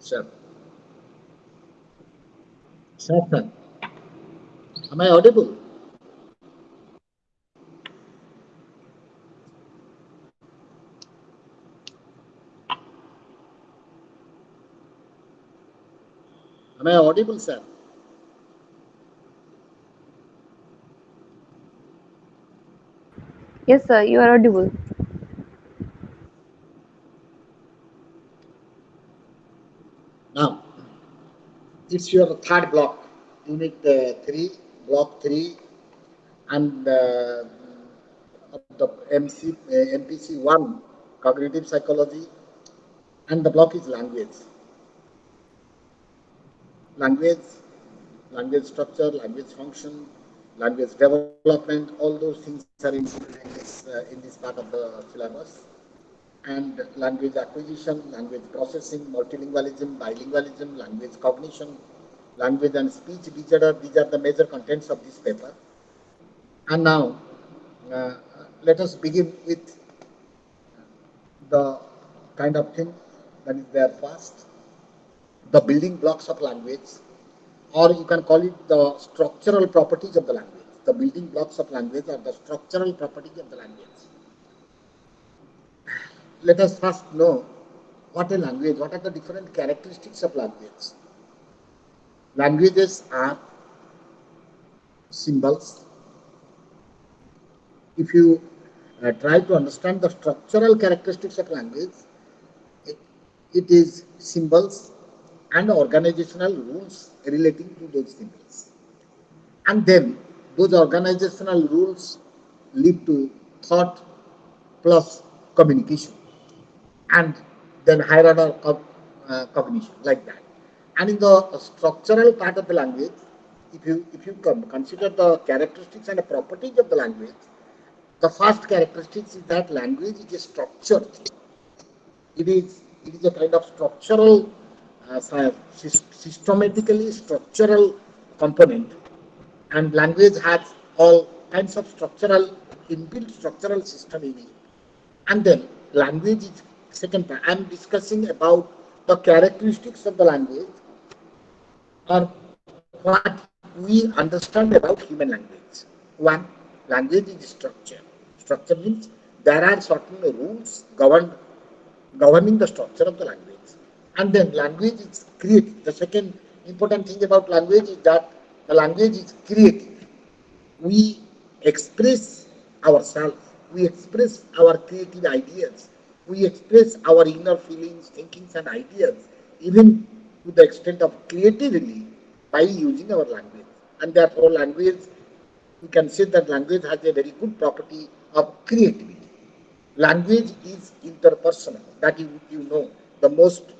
Sure. Sure, sir. Am I audible? Am I audible, sir? Yes, sir, you are audible. Now, it's your third block, unit 3, block 3, and of the MPC-1, cognitive psychology, and the block is language. Language, language structure, language function, language development, all those things are included in this part of the syllabus. And language acquisition, language processing, multilingualism, bilingualism, language cognition, language and speech these are the major contents of this paper. And now, uh, let us begin with the kind of thing that is there first, the building blocks of language, or you can call it the structural properties of the language. The building blocks of language are the structural properties of the language. Let us first know what a language, what are the different characteristics of language. Languages are symbols. If you try to understand the structural characteristics of language, it, it is symbols and organizational rules relating to those symbols. And then those organizational rules lead to thought plus communication, and then higher order of cognition, like that. And in the structural part of the language, if you consider the characteristics and the properties of the language, the first characteristic is that language is a structured thing. It is a kind of structural, systematically structural component, and language has all kinds of structural inbuilt structural system in it. And then language is second part. I am discussing about the characteristics of the language, or what we understand about human language. One, language is structure. Structure means there are certain rules governing the structure of the language. And then language is creative. The second important thing about language is that the language is creative. We express ourselves, we express our creative ideas, we express our inner feelings, thinkings, and ideas, even to the extent of creatively by using our language. And therefore, language, we can say that language has a very good property of creativity. Language is interpersonal. That you know. The most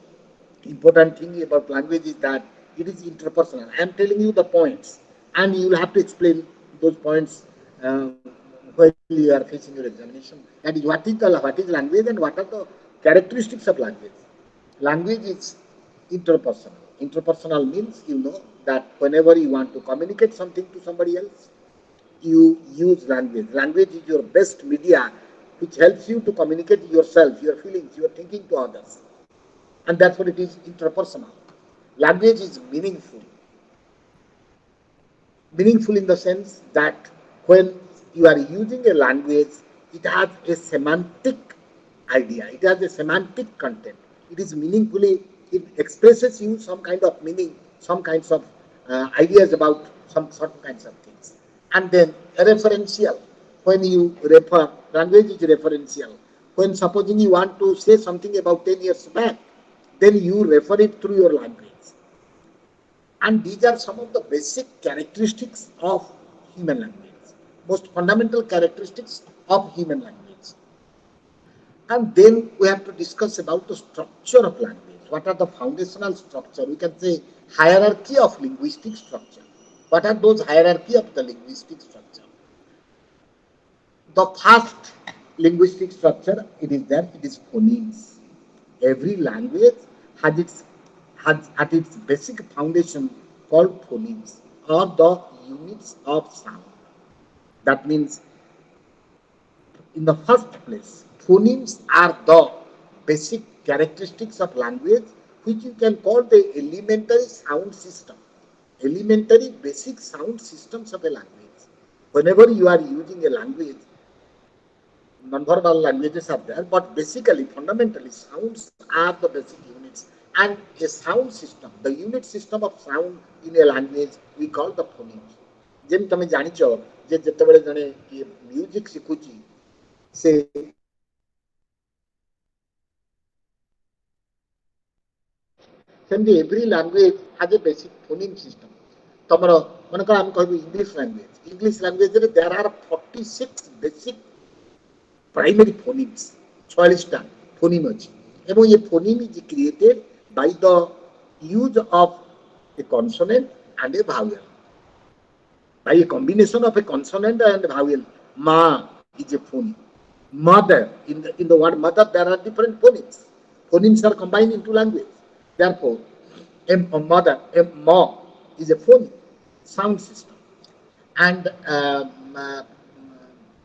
important thing about language is that it is interpersonal. I am telling you the points, and you will have to explain those points while you are facing your examination. That is, what is language and what are the characteristics of language. Language is interpersonal. Interpersonal means that whenever you want to communicate something to somebody else, you use language. Language is your best media which helps you to communicate yourself, your feelings, your thinking to others. And that's what it is, interpersonal. Language is meaningful. Meaningful in the sense that when you are using a language, it has a semantic idea, it has a semantic content. It is meaningfully, it expresses you some kind of meaning, some kinds of ideas about some certain kinds of things. And then referential, when you refer, language is referential. When supposing you want to say something about 10 years back, then you refer it through your language. And these are some of the basic characteristics of human language, most fundamental characteristics of human language. And then we have to discuss about the structure of language. What are the foundational structure? We can say hierarchy of linguistic structure. What are those hierarchy of the linguistic structure? The first linguistic structure, it is there, it is phonemes. Every language has at its basic foundation called phonemes, or the units of sound. That means, in the first place, phonemes are the basic characteristics of language which you can call the elementary sound system, elementary basic sound systems of a language. Whenever you are using a language, non-verbal languages are there, but basically, fundamentally, sounds are the basic units. And a sound system, the unit system of sound in a language, we call the phonemes. ଯେମିତି ତମେ ଜାଣିଛ ଯେ ଯେତେବେଳେ ଜଣେ କିଏ music ଶିଖୁଛି ସେ ସେମିତି every language has a basic phoneme system. ତମର ମନେକର ଆମେ କହିବୁ English language ରେ there are 46 basic primary phonemes, 46ଟା phoneme ଅଛି ଏବଂ ये phoneme is created by the use of a consonant and a vowel. By a combination of a consonant and a vowel. Ma is a phoneme. Mother, in the word mother, there are different phonemes. Phonemes are combined into language. Therefore, a mother, a ma is a phoneme, sound system. And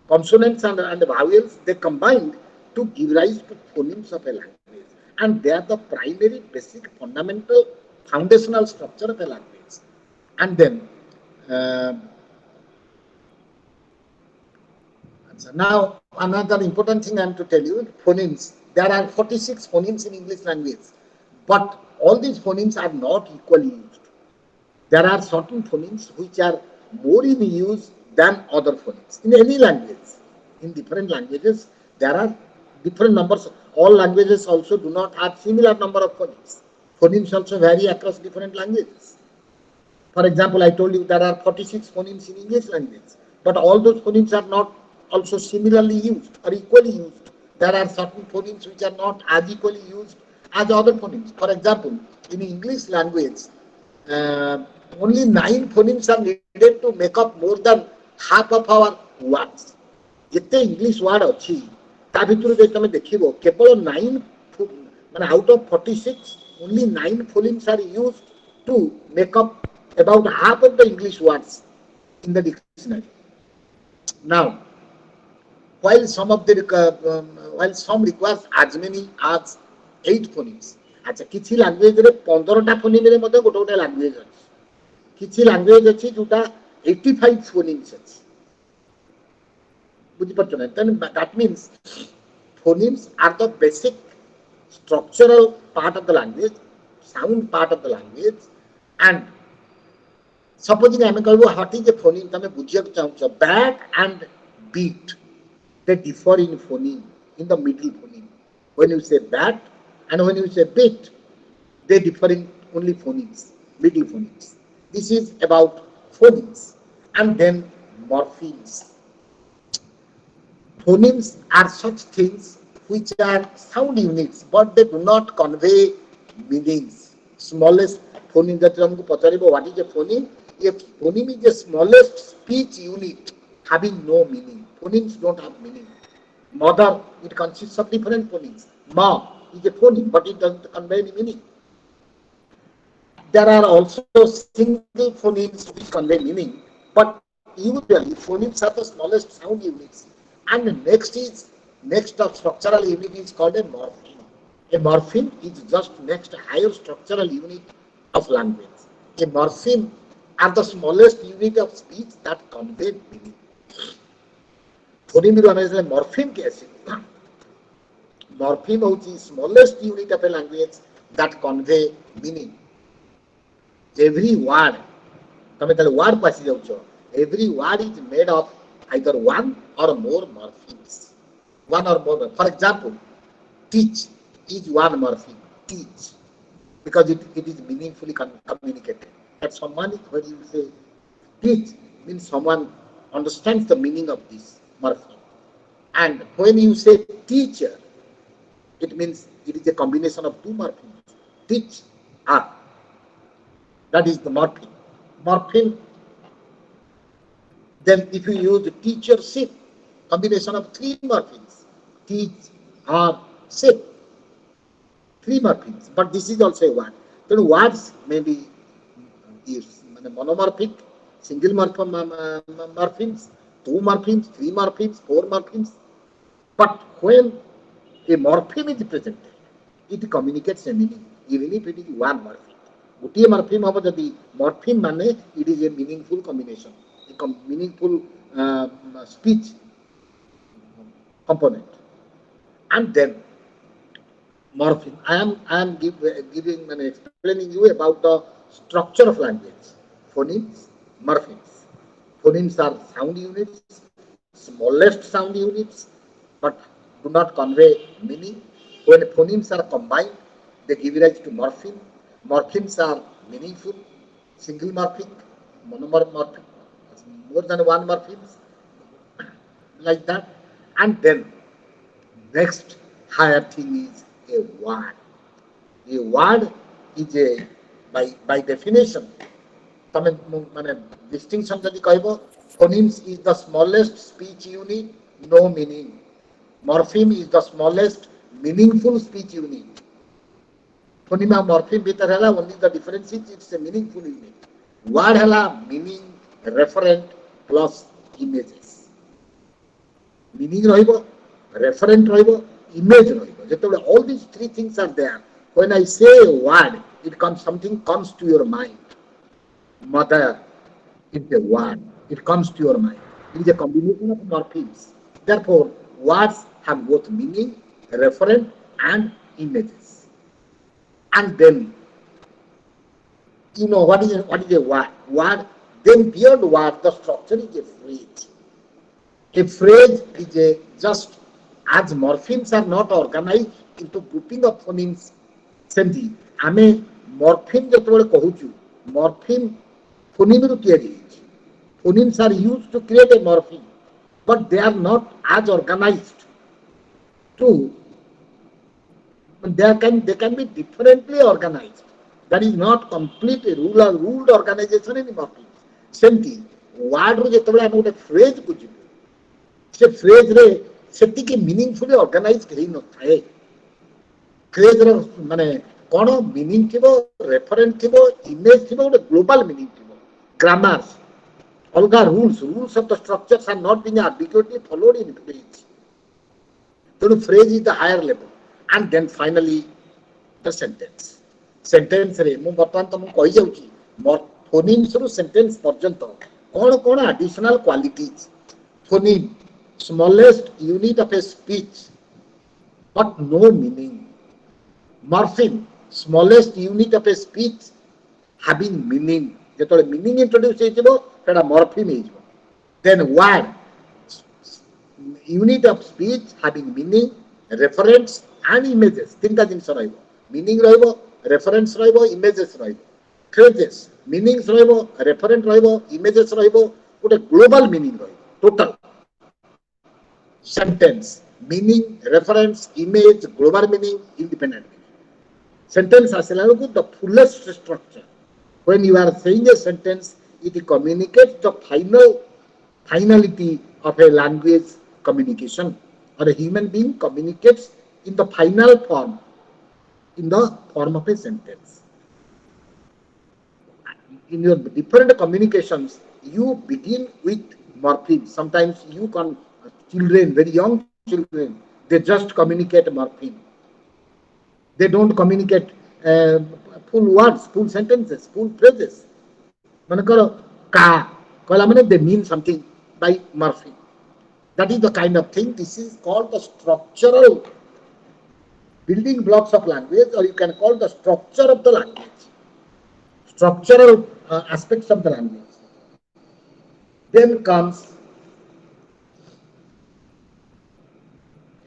consonants and vowels, they combined to give rise to phonemes of a language. And they are the primary, basic, fundamental, foundational structure of a language. And then, now another important thing I am to tell you, phonemes. There are 46 phonemes in English language, but all these phonemes are not equally used. There are certain phonemes which are more in use than other phonemes. In any language, in different languages, there are different numbers. All languages also do not have similar number of phonemes. Phonemes also vary across different languages. For example, I told you there are 46 phonemes in English language, but all those phonemes are not also similarly used or equally used. There are certain phonemes which are not as equally used as other phonemes. For example, in English language, only 9 phonemes are needed to make up more than half of our words. ଯେତେ English word ଅଛି ତା ଭିତରୁ ଯଦି ତମେ ଦେଖିବ କେବଳ 9 ମାନେ out of 46 only 9 phonemes are used to make up about half of the English words in the dictionary. Now, while some requires as many as 8 phonemes, আচ্ছা କିଛି ଲାଙ୍ଗୁଏଜ ରେ 15ଟା ଫୋନିମ ରେ ମଧ୍ୟ ଗୋଟେ ଗୋଟେ ଲାଙ୍ଗୁଏଜ ଅଛି, କିଛି ଲାଙ୍ଗୁଏଜ ଅଛି ଯୋଉଟା 85 phonemes ଅଛି, ବୁଝିପାରୁଛ ନା? then that means phonemes are the basic structural part of the language, sound part of the language. And supposing ଆମେ କହିବୁ what is a phoneme, ତମେ ବୁଝିବାକୁ ଚାହୁଁଛ bat and beat, they differ in phoneme, in the middle phoneme. When you say bat and when you say beat, they differ in only phonemes, middle phonemes. This is about phonemes. And then morphemes. Phonemes are such things which are sound units, but they do not convey meanings. Smallest phoneme that you pacharibo, what is a phoneme? A phoneme is the smallest speech unit having no meaning. Phonemes don't have meaning. Mother, it consists of different phonemes. Ma is a phoneme, but it doesn't convey any meaning. There are also single phonemes which convey meaning, but usually phonemes are the smallest sound units. And next of structural unit is called a morpheme. A morpheme is just next higher structural unit of language. A morpheme are the smallest unit of speech that convey meaning. Phoneme is morpheme case. Morpheme is smallest unit of a language that convey meaning. Every word, every word is made of either one or more morphemes. One or more. For example, teach is one morpheme. Teach, because it is meaningfully communicated. But someone, when you say teach, means someone understands the meaning of this morpheme. And when you say teacher, it means it is a combination of 2 morphemes. Teach, that is the morpheme. Morpheme. Then if you use teachership, combination of 3 morphemes. Teach, ship. 3 morphemes. But this is also a word. Then words may be monomorphic, single morphemes, 2 morphemes, 3 morphemes, 4 morphemes. But when a morpheme is presented, it communicates a meaning. even if it is one morpheme. गोटे morpheme हम जदि morpheme माने it is a meaningful combination, a meaningful speech component. And then morpheme. I am giving and explaining you about the structure of language. Phonemes, morphemes. Phonemes are sound units, smallest sound units, but do not convey meaning. When phonemes are combined, they give rise to morpheme. Morphemes are meaningful, single morphic, monomorphic, more than one morphemes, like that. And then next higher thing is a word. A word is a by definition. Distinction ଯଦି କହିବ, phonemes is the smallest speech unit, no meaning. Morpheme is the smallest meaningful speech unit. Phoneme and morpheme ଭିତରେ ହେଲା only the difference is it's a meaningful unit. Word ହେଲା meaning, referent plus images. Meaning ରହିବ, referent ରହିବ, image ରହିବ. ଯେତେବେଳେ all these three things are there, when I say a word, something comes to your mind. Mother is a word. It comes to your mind. It is a combination of morphemes. Therefore, words have both meaning, referent, and images. And then, you know what is a word? Word. Then beyond word, the structure is a phrase. A phrase is a just as morphemes are not organized into grouping of phonemes. ସେମିତି ଆମେ morpheme ଯେତେବେଳେ କହୁଛୁ, morpheme phoneme ରୁ ତିଆରି ହେଇଛି. Phonemes are used to create a morpheme, but they are not as organized to. They can be differently organized. That is not complete ruled organization in morphemes. ସେମିତି word ରୁ ଯେତେବେଳେ ଆମେ ଗୋଟେ phrase କୁ ଯିବୁ, ସେ phrase ରେ ସେତିକି meaningfully organized ହେଇନଥାଏ. Phrase ର ମାନେ କଣ meaning ଥିବ, reference ଥିବ, image ଥିବ, ଗୋଟେ global meaning ଥିବ. Grammars, ଅଲଗା rules of the structures are not being adequately followed in phrase. ତେଣୁ phrase is the higher level. And then finally the sentence. Sentence ରେ ମୁଁ ବର୍ତ୍ତମାନ ତମକୁ କହିଯାଉଛି phonemes ରୁ sentence ପର୍ଯ୍ୟନ୍ତ କଣ additional qualities. Phoneme, smallest unit of a speech, but no meaning. Morpheme, smallest unit of a speech having meaning. ଯେତେବେଳେ meaning introduce ହେଇଯିବ ସେଟା morpheme ହେଇଯିବ. Then word, unit of speech having meaning, reference and images. ତିନିଟା ଜିନିଷ ରହିବ. meaning ରହିବ, reference ରହିବ, images ରହିବ. phrases, meanings ରହିବ, reference ରହିବ, images ରହିବ, ଗୋଟେ global meaning ରହିବ. total sentence, meaning, reference, image, global meaning, independent meaning. Sentence ଆସିଲା ବେଳକୁ the fullest structure. When you are saying a sentence, it communicates the finality of a language communication, or a human being communicates in the final form, in the form of a sentence. In your different communications, you begin with morphemes. Sometimes children, very young children, they just communicate morpheme. They don't communicate full words, full sentences, full phrases. Manakar ka kala mane they mean something by morpheme. That is the kind of thing. This is called the structural building blocks of language, or you can call the structure of the language, structural aspects of the language. Then comes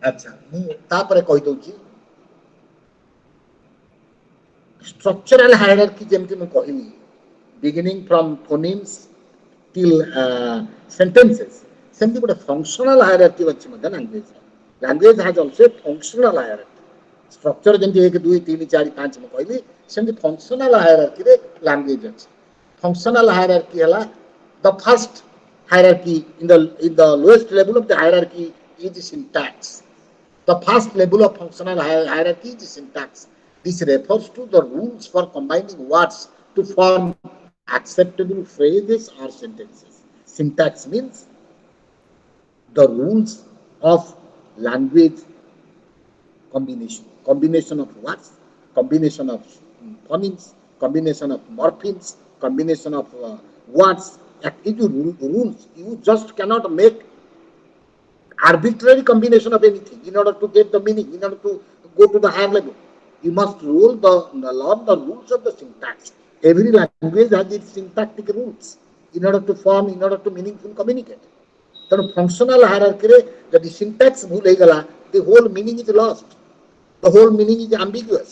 ମୁଁ ତାପରେ କହିଦଉଛି structural hierarchy. ଯେମିତି ମୁଁ କହିଲି, beginning from phonemes till sentences, ସେମିତି ଗୋଟେ functional hierarchy ଅଛି ମଧ୍ୟ language. Language has also a functional hierarchy. Structure ଯେମିତି 1 2 3 4 5 ମୁଁ କହିଲି, ସେମିତି functional hierarchy ରେ language ଅଛି. Functional hierarchy ହେଲା the first hierarchy in the lowest level of the hierarchy is syntax. The first level of functional hierarchy is syntax. This refers to the rules for combining words to form acceptable phrases or sentences. Syntax means the rules of language combination of words combination of phonemes, combination of morphemes, combination of words. If you rules, you just cannot make arbitrary combination of anything in order to get the meaning, in order to go to the higher level. You must learn the rules of the syntax. Every language has its syntactic rules in order to form, in order to meaningful communicate. ତେଣୁ functional hierarchy ରେ ଯଦି syntax ଭୁଲ ହେଇଗଲା, the whole meaning is lost. The whole meaning is ambiguous.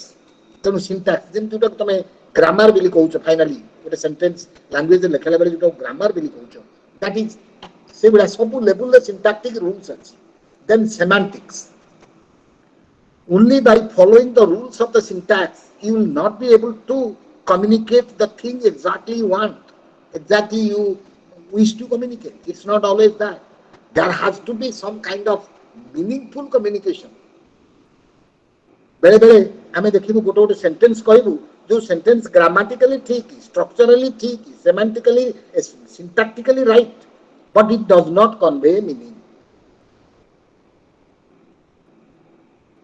ତେଣୁ syntax ଯେମିତି ଯୋଉଟା ତମେ grammar ବୋଲି କହୁଛ, finally ଗୋଟେ sentence language ଲେଖିଲା ବେଳେ ଯୋଉଟା grammar ବୋଲି କହୁଛ, that is ସେଗୁଡ଼ା ସବୁ ଲେବୁଲରେ syntactic rules ଅଛି. Then semantics. Only by following the rules of the syntax, you will not be able to communicate the thing exactly you want, exactly you wish to communicate. It's not always that. There has to be some kind of meaningful communication. बेले बेले आमे देखिबु गोटे गोटे sentence कहबु जो sentence grammatically ठीक, structurally ठीक, semantically syntactically right, but it does not convey meaning.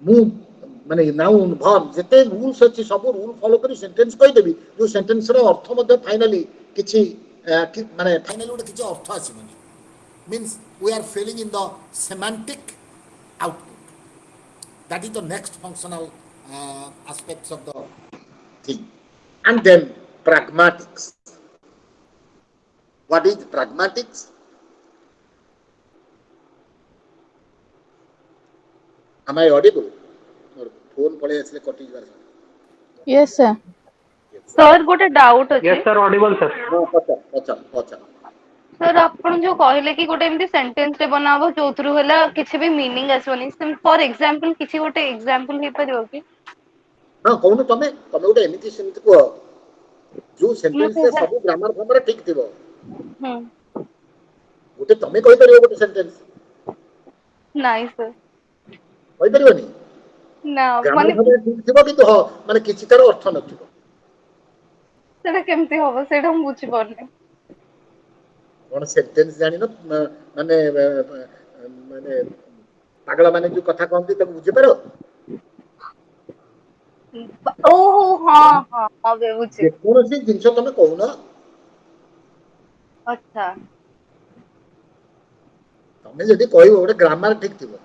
मु माने नाउन वर्ब जते रूल्स अछि सब रूल फॉलो करी सेंटेंस कहि देबी जो सेंटेंस रो अर्थ मध्ये फाइनली किछि माने फाइनली गोटे किछि अर्थ आसी माने means we are failing in the semantic output. That is the next functional aspects of the thing. And then pragmatics. What is pragmatics? Am I audible? Phone pale asle koti jar. Yes sir. Sir gote doubt अछि. Yes sir, audible sir. No, पचा. Sir आपण जो कहले कि गोटे एमती sentence रे बनाबो जोथरु होला किछि भी मीनिंग आसोनी, फॉर एग्जांपल किछि गोटे एग्जांपल हे परियो कि हां कोन तमे गोटे एमिति सेमिति को जो सेंटेंस रे सब ग्रामर फॉर्म ठीक थिबो गोटे तमे कहि परियो गोटे सेंटेंस नाइ सर कहि परियोनी ना माने ठीक थिबो कि तो माने किछि तार अर्थ नथिबो सेटा केमती होबो सेटा हम बुझि परने कोन सेंटेंस जानि न माने माने पागला माने जो कथा कहंती तक बुझि पारो ओहो हां अबे बुझि जे कोनोसी जिंस तमे कहू ना अच्छा तमे जदी कहबो गोटे ग्रामर ठीक थिबो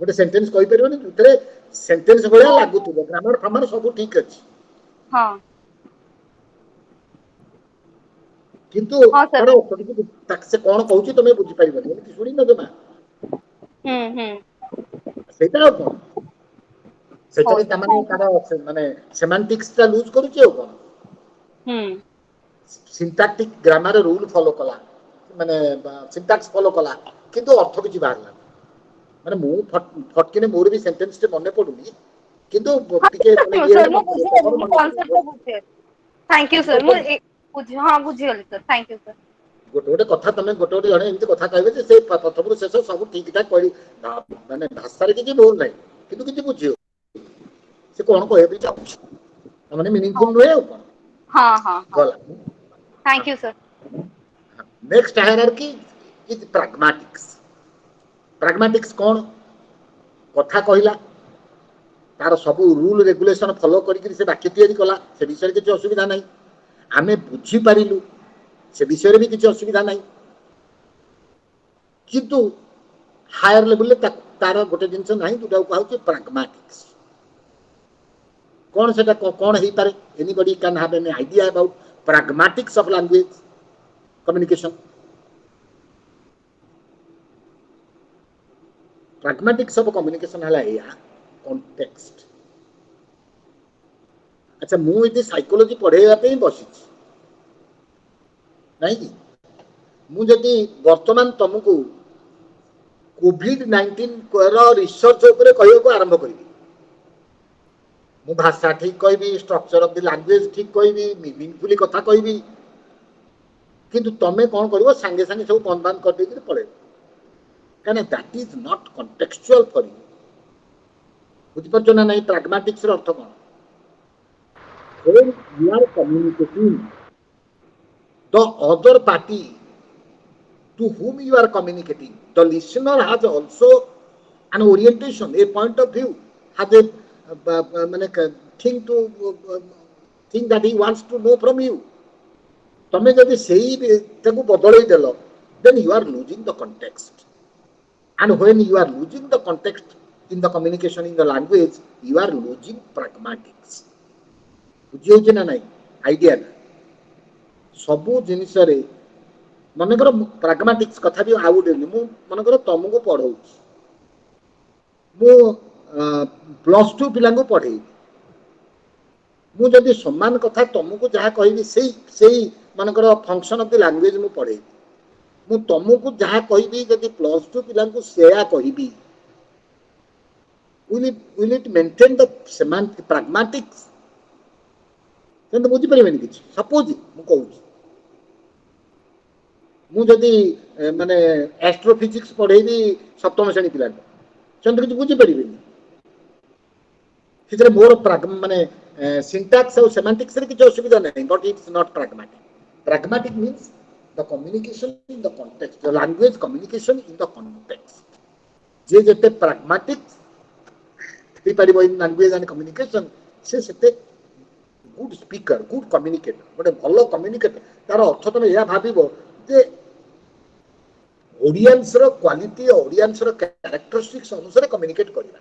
गोटे सेंटेंस कहि परियोनी उतरे सेंटेंस भलिया लागु थिबो ग्रामर फॉर्म सब ठीक अछि हां किंतु तार तक से कोन कहूची तमे बुझि परिबनी एमि सुनि न जमा सेटा कोन सेटा त माने तार माने सेमांटिक्स ता लूज करूची ओ कोन सिंटैक्टिक ग्रामर रूल फॉलो कला माने सिंटैक्स फॉलो कला किंतु अर्थ किछि बाहरला माने मु फटकिने मोर भी सेंटेंस ते मने पडुनी किंतु टिके तले ये सर मु कॉन्सेप्ट को बुझे थैंक यू सर मु बुझी हां बुझी गली सर थैंक यू सर गोटे गोटे कथा तमे गोटे गोटे जणे एमती कथा कहबे जे से प्रथम शेष सब ठीक ठाक करी माने भाषा रे किछि बोल नै किंतु किछि बुझियो से कोन कहबे भी चाहू माने मीनिंगफुल होय ओ कोन हां गला thank you sir next hierarchy is pragmatics कोन कथा कहिला तार सब रूल रेगुलेशन फॉलो करी से वाक्य तैयारी कला से विषय किछि असुविधा नै आमे बुझी पारिलु से विषय भी किसी असुविधा नहीं किंतु हायर लेवल तार गोटे जिनस नहीं जोटा कहूँ pragmatics कौन से कौन हो पारे anybody can have any idea about pragmatics of language communication pragmatics of communication हला या context अच्छा मु इति साइकोलॉजी पढ़ेया पे बसी नहीं मुझे वर्तमान तुमको कोविड-19 रिसर्च उपरे कहको आरंभ करी मु भाषा ठीक कहबी स्ट्रक्चर ऑफ द लैंग्वेज ठीक कहबी मीनिंगफुली कथा कहबी किंतु तमे कोन करबो संगे संगे सब बंद बंद कर देके पळे काने that is not contextual for you बुझ परछो ना नहीं pragmatics row earth cone when you are communicating the other party to whom you are communicating, the listener has also an orientation, a point of view, has a think to think that he wants to know from you. ତମେ ଯଦି ସେଇଟାକୁ ବଦଳେଇ ଦେଲ, then you are losing the context. And when you are losing the context in the communication in the language, you are losing pragmatics. ବୁଝି ହଉଛି ନା ନାଇଁ idea? ସବୁ ଜିନିଷରେ ମନେକର ପ୍ରାଗ୍ମାଟିକ୍ସ କଥା ବି ଆଉ ଗୋଟେ, ମୁଁ ମନେକର ତମକୁ ପଢଉଛି, ମୁଁ +2 ପିଲାଙ୍କୁ ପଢେଇବି, ମୁଁ ଯଦି ସମାନ କଥା ତମକୁ ଯାହା କହିବି ସେଇ ମାନଙ୍କର ଫଙ୍କସନ ଅଫ ଦି ଲାଙ୍ଗୁଏଜ ମୁଁ ପଢେଇବି, ମୁଁ ତମକୁ ଯାହା କହିବି ଯଦି +2 ପିଲାଙ୍କୁ ସେୟା କହିବି, will it maintain the semantic pragmatics? ସେମିତି ବୁଝିପାରିବେନି କିଛି। ସପୋଜ ମୁଁ କହୁଛି, ମୁଁ ଯଦି ମାନେ ଆଷ୍ଟ୍ରୋଫିଜିକ୍ସ ପଢେଇବି 7ମ ଶ୍ରେଣୀ ପିଲାଙ୍କୁ, ସେମିତି କିଛି ବୁଝିପାରିବେନି। ସେଥିରେ ମୋର ମାନେ ସିଣ୍ଟାକ୍ସ ଆଉ ସେମାଣ୍ଟିକ୍ସରେ କିଛି ଅସୁବିଧା ନାହିଁ, but it's not pragmatic. Pragmatic means the communication in the context, the language communication in the context. ଯେ ଯେତେ ପ୍ରାଗ୍ମାଟିକ୍ ହେଇପାରିବ in language and communication, ସେ ସେତେ ଗୁଡ୍ ସ୍ପିକର, ଗୁଡ୍ କମ୍ୟୁନିକେଟର, ଗୋଟେ ଭଲ କମ୍ୟୁନିକେଟର। ତାର ଅର୍ଥ ତମେ ଏହା ଭାବିବ ଯେ ଅଡିଏନ୍ସର କ୍ୱାଲିଟି, ଅଡିଏନ୍ସର କ୍ୟାରେକ୍ଟରିଷ୍ଟିକ୍ସ ଅନୁସାରେ କମ୍ୟୁନିକେଟ କରିବା।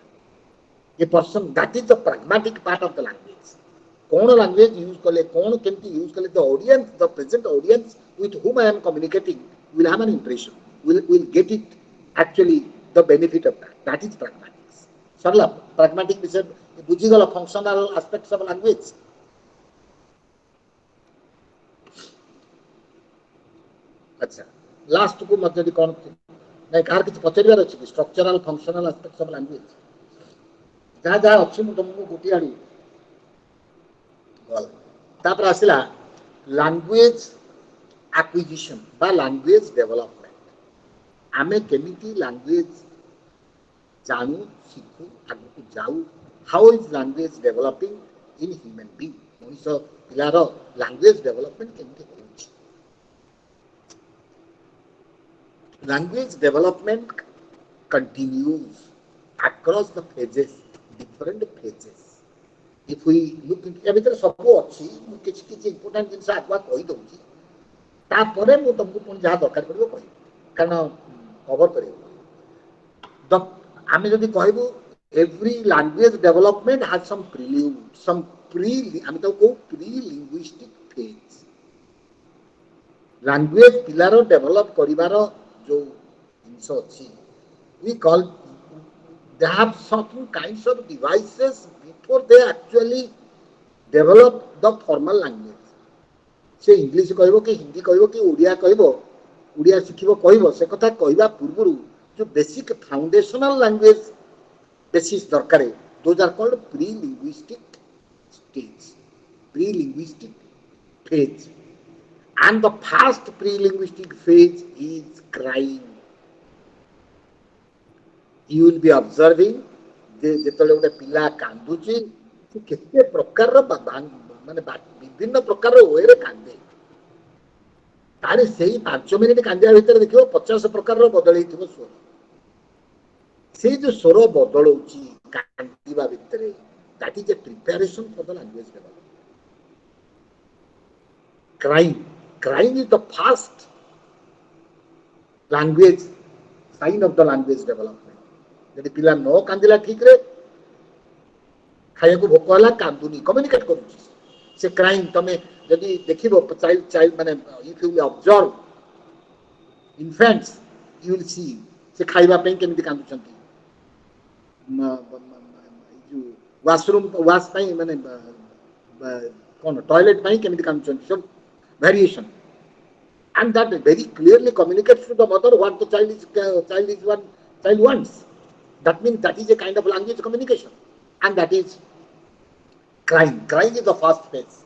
A person, that is the pragmatic part of the language. କଣ ଲାଙ୍ଗୁଏଜ ୟୁଜ କଲେ, କଣ କେମିତି ୟୁଜ କଲେ, the audience, the present audience with whom I am communicating will have an impression, will get it actually the benefit of that. That is pragmatics. सरला pragmatic विषय बुझीगला functional aspects of language। अच्छा, last को मत यदि कौन नहीं car किसी पचारिबार अछि कि structural functional aspects of language जहाँ जहाँ अच्छी मुझे तुमको गोटी आड़ी गल तापर आसिला लैंग्वेज एक्विजिशन बा लैंग्वेज डेवलपमेंट। आमे केमिति लैंग्वेज जानू सीखू आगु जाऊ, how is language developing in human being, मनुष्य पिलार लैंग्वेज डेवलपमेंट केमिति होउछि। Language development continues across the phases, different phases. If we look into ए भीतर सब अच्छी मु किछि किछि इंपोर्टेंट जिंस आगवा कहि दउछि, तापरे मु तुमको पुन जहा दरकार पड़िबो कहि, कारण कवर करियो। द आमे जदि कहबो every language development has some prelude, some आमे तो को प्री लिंग्विस्टिक फेज। लैंग्वेज पिलारो डेवलप करिवारो जो जिंस अछि, we call they have certain kinds of devices before they actually develop the formal language। से इंग्लिश कहबो कि हिंदी कहबो कि ओडिया कहबो, ओडिया सिखिबो कहबो, से कथा कहबा पूर्वरु जो बेसिक फाउंडेशनल लैंग्वेज बेसिस दरकार, those are called pre linguistic stage, pre linguistic phase. And the first pre-linguistic phase is crying. You will be observing जेतले गोटे पिला कांदुची से केते प्रकार माने विभिन्न प्रकार वे रे कांदे, तारे सेही 5 मिनिट कांदिया भीतर देखियो 50 प्रकार बदलै थिबो स्वर। से जो स्वर बदलौची कांदिबा भीतर, that is a preparation for the language development। Crying is the first language sign of the language development। यदि पिला न कांदिला ठीक रे, खाया को भोक होला कांदुनी, कम्युनिकेट करूची से क्राइंग। तमे यदि देखिबो चाइल्ड माने if you observe infants you will see से खाइबा पे केमिति कांदुचंती, जो वॉशरूम वॉश पई माने कोन टॉयलेट पई केमिति कांदुचंती, सब variation, and that very clearly communicates to the mother what the child wants। That means that is a kind of language communication, and that is crying is the first phase।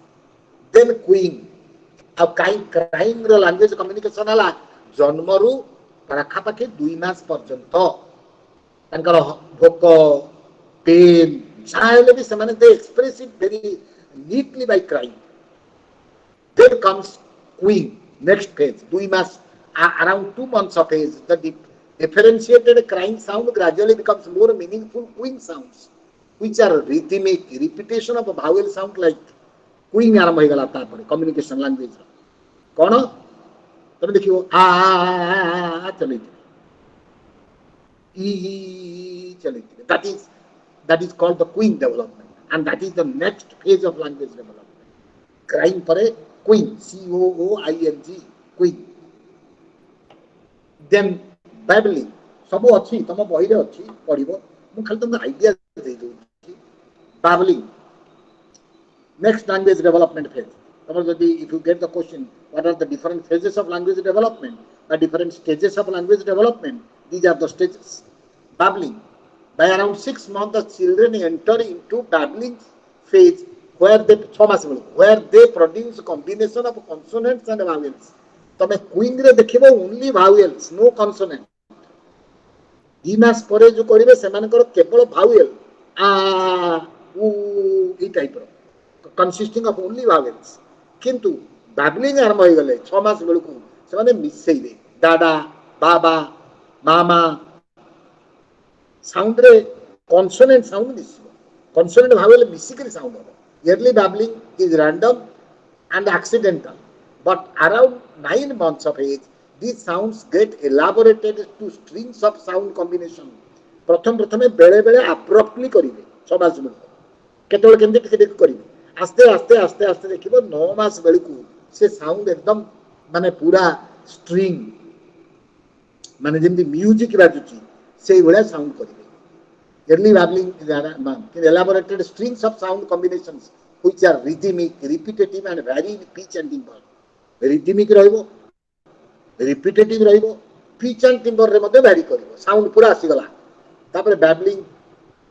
then cooing, crying ର language communication ହେଲା ଜନ୍ମରୁ ପାଖାପାଖି 2 ମାସ ପର୍ଯ୍ୟନ୍ତ ତାଙ୍କର ଭୋକ pain ଯାହା ହେଲେ ବି ସେମାନେ they express it very neatly by crying। Then comes cooing, next phase, 2 months, around 2 months of age, the differentiated crying sound gradually becomes more meaningful cooing sounds। which are rhythmic repetition of a vowel sound like queen आरंभ हो गला तापर communication language कौन तुम देखियो आ चले ई चले that is called the queen development and that is the next phase of language development crying पर queen COOING queen then babbling सब अच्छी तुम बही रे अच्छी पढ़िबो मु खाली तुम idea they दउ babbling next language development phase if you get the question what are the different phases of language development the different stages of language development these are the stages babbling by around 6 months the children enter into babbling phase where they produce combination of consonants and vowels तमे queen रे देखिबो only vowels no consonant 2 मास परे जो करिवे सेमानकर केवल vowel आ उ ई type रो consisting of only vowels किंतु babbling आरंभ हो गले 6 मास बेलकु सेमाने मिसेइबे दादा बाबा मामा साउंड रे consonant sound मिसिबो consonant vowel मिसिकरी साउंड हो early babbling is random and accidental but around 9 months of age these sounds get elaborated to strings of sound combination प्रथम बेले बेले abruptly करिवे 6 मास बेलकु केतोल केंदे टिके देख करिवे आस्ते आस्ते आस्ते आस्ते देखिबो 9 मास बेलकु से साउंड एकदम माने पूरा स्ट्रिंग माने जेंति म्यूजिक बाजुची सेई भलिया साउंड करिवे early babbling is elaborated strings of sound combinations which are rhythmic repetitive and vary in pitch and timbre rhythmic रहइबो repetitive रहइबो pitch and timbre रे मध्ये vary करिवो साउंड पूरा आसी गला तापर babbling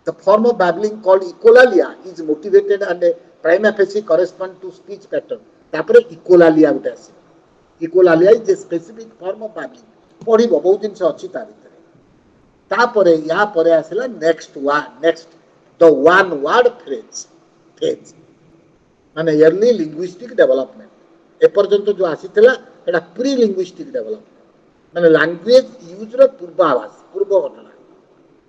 the form of babbling called echolalia is motivated and prima facie correspond to speech pattern तापर echolalia उठे आसी echolalia is a specific form of babbling पढिबो बहुत दिन से अछि ता भितर तापर या परे आसला next the one word phase माने early linguistic development ए पर्यंत जो आसीतला एटा प्री लिंग्विस्टिक डेवलपमेंट माने लैंग्वेज यूज रो पूर्व घटना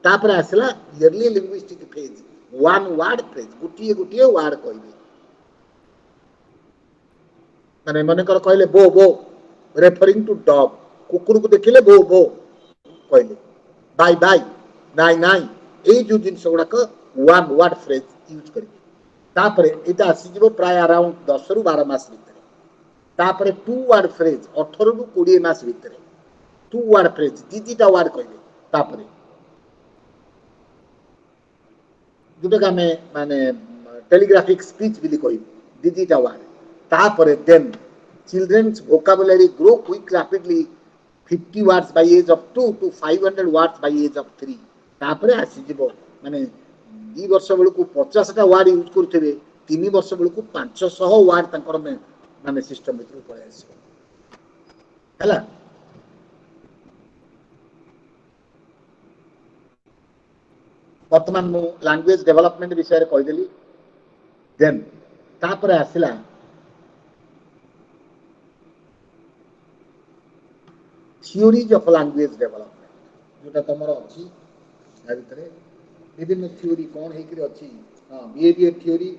तापर आसला early linguistic phase one word phase गुटिए वर्ड कहबे माने मने कर कहले बो रेफरिंग टू डॉग कुकुर को देखिले बो कहले बाय नाई ए जो जिन सोडा को वन वर्ड फ्रेज यूज करिवे तापर एटा आसी जीवो प्राय अराउंड 10 रु 12 मास भीतर तापर टू वर्ड फ्रेज 18 रु 20 मास भीतर टू वर्ड फ्रेज दीटा वर्ड कहबे तापर जोटा में माने टेलीग्राफिक स्पीच बिली कहबे दीटा वर्ड तापर then children's vocabulary grow quick rapidly 50 words by age of 2 to 500 words by age of 3 तापरे आसी जीवो माने 2 वर्ष बेलकु 50 टा वर्ड यूज करथिबे 3 वर्ष बेलकु 500 वर्ड तंकर में माने सिस्टम भीतर पळे आसी हला वर्तमान मु लैंग्वेज डेवलपमेंट विषय रे कहि देली देन तापरे आसिला theories of language development जोटा तमरो अछि आ भितरे विभिन्न थ्योरी कोन हेकरी अछि behaviour theory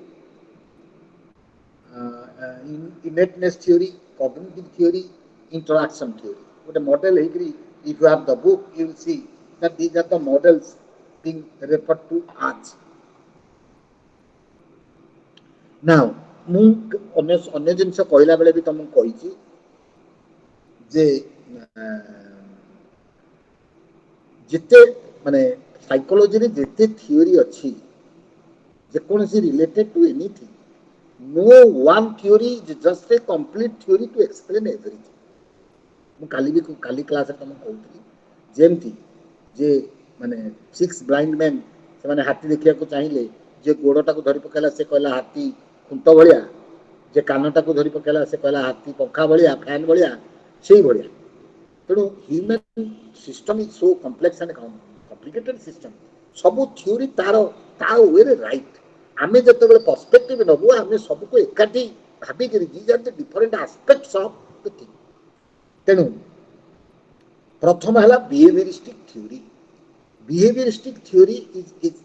innateness theory cognitive theory interaction theory गोटे model हेकरी if you have the book you will see that these are the models being referred to as now मु अन्य जिनस कहला बेले भी तुम कहिछि जे जिते माने साइकोलॉजी रे जिते थ्योरी अछि जे कोन से related to anything no one theory is just a complete theory to explain everything मु काली क्लास रे तुम कहउथि जेमति जे माने 6 ब्लाइंड मैन से माने हाथी देखिया को चाहिए जे गोडटा को धरि पकेला से कहला हाथी खुंट भलिया जे कानटा को धरि पकेला से कहला हाथी पंखा भलिया फैन भलिया सेही भलिया तेणु human system is so complex and complicated system सब थ्योरी ता वे राइट आमे जते बेले पर्सपेक्टिव नबु आमे सब को एकाठी भाबी करी these are the different aspects of the thing तेणु प्रथम हला behaviouristic theory is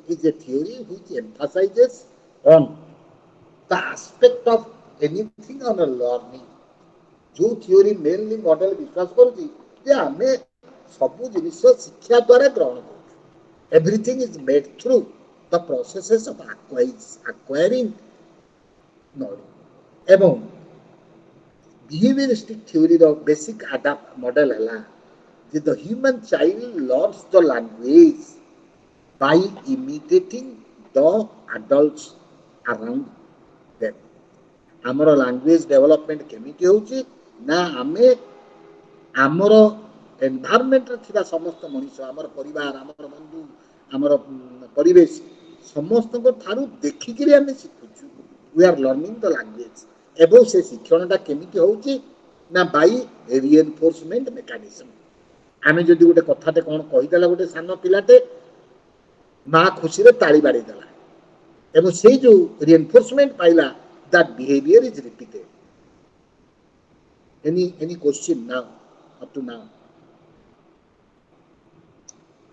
is a theory which emphasizes on the aspect of anything on a learning. जो theory mainly model विश्वास करूची जे आमे सबु जिनिस शिक्षा द्वारा ग्रहण करू. Everything is made through the processes of acquiring knowledge. एवं behavioristic theory रो basic adapt model है the human child learns the language by imitating the adults around them. आमर language development केमिति होची ना आमे आमर एनवायरमेंट रे थिबा समस्त मनुष्य आमर परिवार आमर बंधु आमर परिवेश समस्त को थारु देखि कि आमे शिखुछु. We are learning the language एबो से शिक्षणटा केमिति होची ना बाई रिइनफोर्समेंट मेकानिज्म. आमे जदि गोटे कथाटे कोन कहि देला गोटे सान पिलाटे मा खुशी रे ताली बाड़ी देला एबो से जो रिइनफोर्समेंट पाइला that behavior is repeated. Any question now up to now?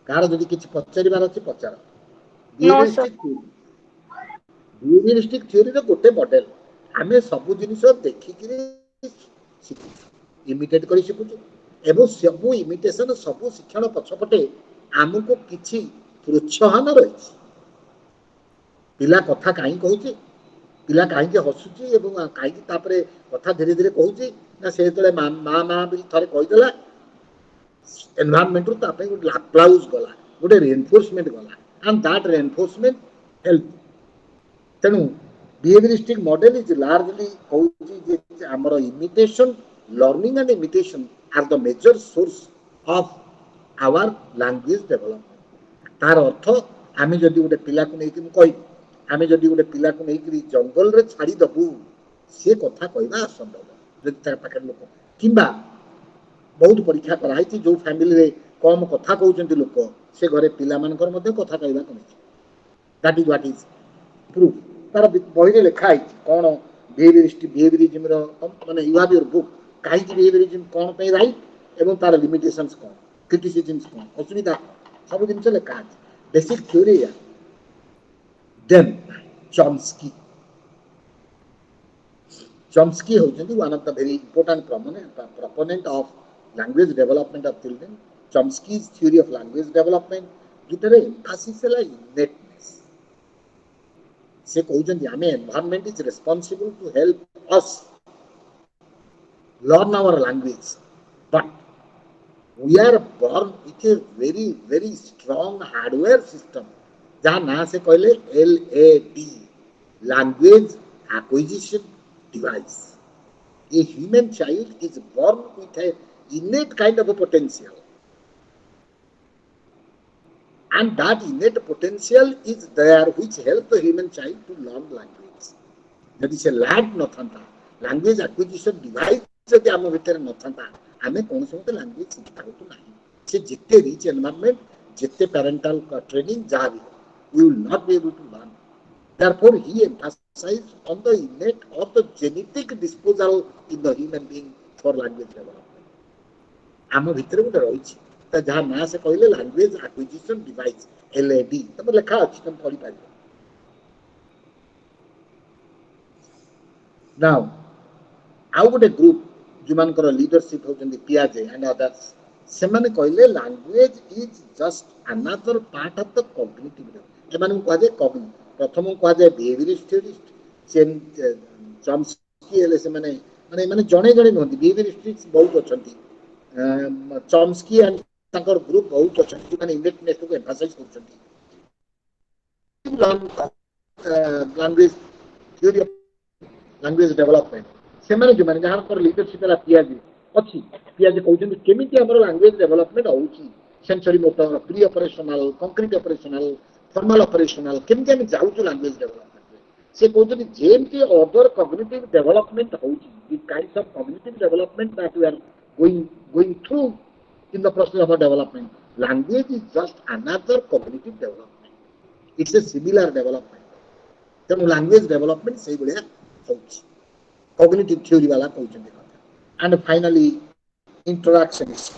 कार जदि किछि पचारिबार अछि पचार. No sir. बिहेवियरिस्टिक थ्योरी रो गोटे मॉडल आमे सब जिनिस देखि कि शिखु इमिटेट करि शिखु एबो सब इमिटेशन सब शिक्षण पछपटे आमको किछि प्रोत्साहन रहिछि. पिला कथा काई कहूछि पिला काई के हसुछि एवं काई कि तापरे कथा धीरे धीरे कहूछि ना से तले मा बिल थरे कहि देला एनवायरनमेंट रो तापे गुड अप्लाउज गला गुड रिइनफोर्समेंट गला एंड दैट रिइनफोर्समेंट हेल्प. तेनु बिहेवियरिस्टिक मॉडल इज लार्जली कहूछि जे हमर imitation learning and imitation are the major source of our language development. तार अर्थ आमे जदि गुटे पिला को नै कि कहि आमे जदि गोटे पिला को नहीं जंगल रे छाड़ी दबू से कथा कहना असंभव जदि तार पाखे लोक किंबा बहुत परीक्षा कराई जो फैमिली रे कम कथा कहउचंती लोक से घरे पिला मानकर मध्ये कथा कहबा कमी. That is what is proof. तार बही रे लिखा है कोन बिहेवियरिज्म रो माने यू हैव योर बुक काई कि बिहेवियरिज्म कोन पे राइट एवं तार लिमिटेशंस कोन क्रिटिसिजम्स कोन असुविधा सब दिन से लिखा है बेसिक थ्योरी है. Then Chomsky is one of the very important proponent of language development of children. Chomsky's theory of language development जितरे emphasis है innateness. से कहउछन आमे environment is responsible to help us learn our language, but we are born with a very very strong hardware system जहाँ ना से कहले LAD language acquisition device. A human child is born with a innate kind of a potential, and that innate potential is there which help the human child to learn language. यदि से lead न था language acquisition device यदि आम भीतर न था आमे कौन से मते language शिखता होतो नाही. से जिते रिच एनवायरनमेंट जिते पेरेंटल ट्रेनिंग जहाँ भी we will not be able to learn. Therefore, he emphasized on the innate or the genetic disposal in the human being for language development. आम भितर गोटे रही जहाँ ना से कहले language acquisition device LAD तब लिखा अच्छी तुम पढ़ी पार. Now, आउ गोटे ग्रुप जो मानकर लीडरशिप होचंदी पियाजे एंड अदर्स सेमाने कहले language is just another part of the cognitive development. एमान को कहजे प्रथम को कहजे बिहेवियरिस्ट थ्योरिस्ट सेन चॉम्स्की एले से माने माने जणे जणे नहंती बिहेवियरिस्ट बहुत अछंती. चॉम्स्की एंड ताकर ग्रुप बहुत अछंती माने इनेटनेस को एम्फसाइज करछंती. लैंग्वेज थ्योरी लैंग्वेज डेवलपमेंट से माने जो माने जहां पर लीडरशिप ला पियाजी अछि पियाजी कहउछंती केमिति हमर लैंग्वेज डेवलपमेंट होउची sensory motor pre operational concrete operational formal operational केमके हम जाउछु लैंग्वेज डेवलपमेंट से कहउछंती जेमति अदर कॉग्निटिव डेवलपमेंट होउची the kinds of cognitive development that we are going through in the process of development. Language is just another cognitive development. It's a similar development. तेनु language development से बढिया होउची cognitive theory वाला कहउछंती. And finally interactionist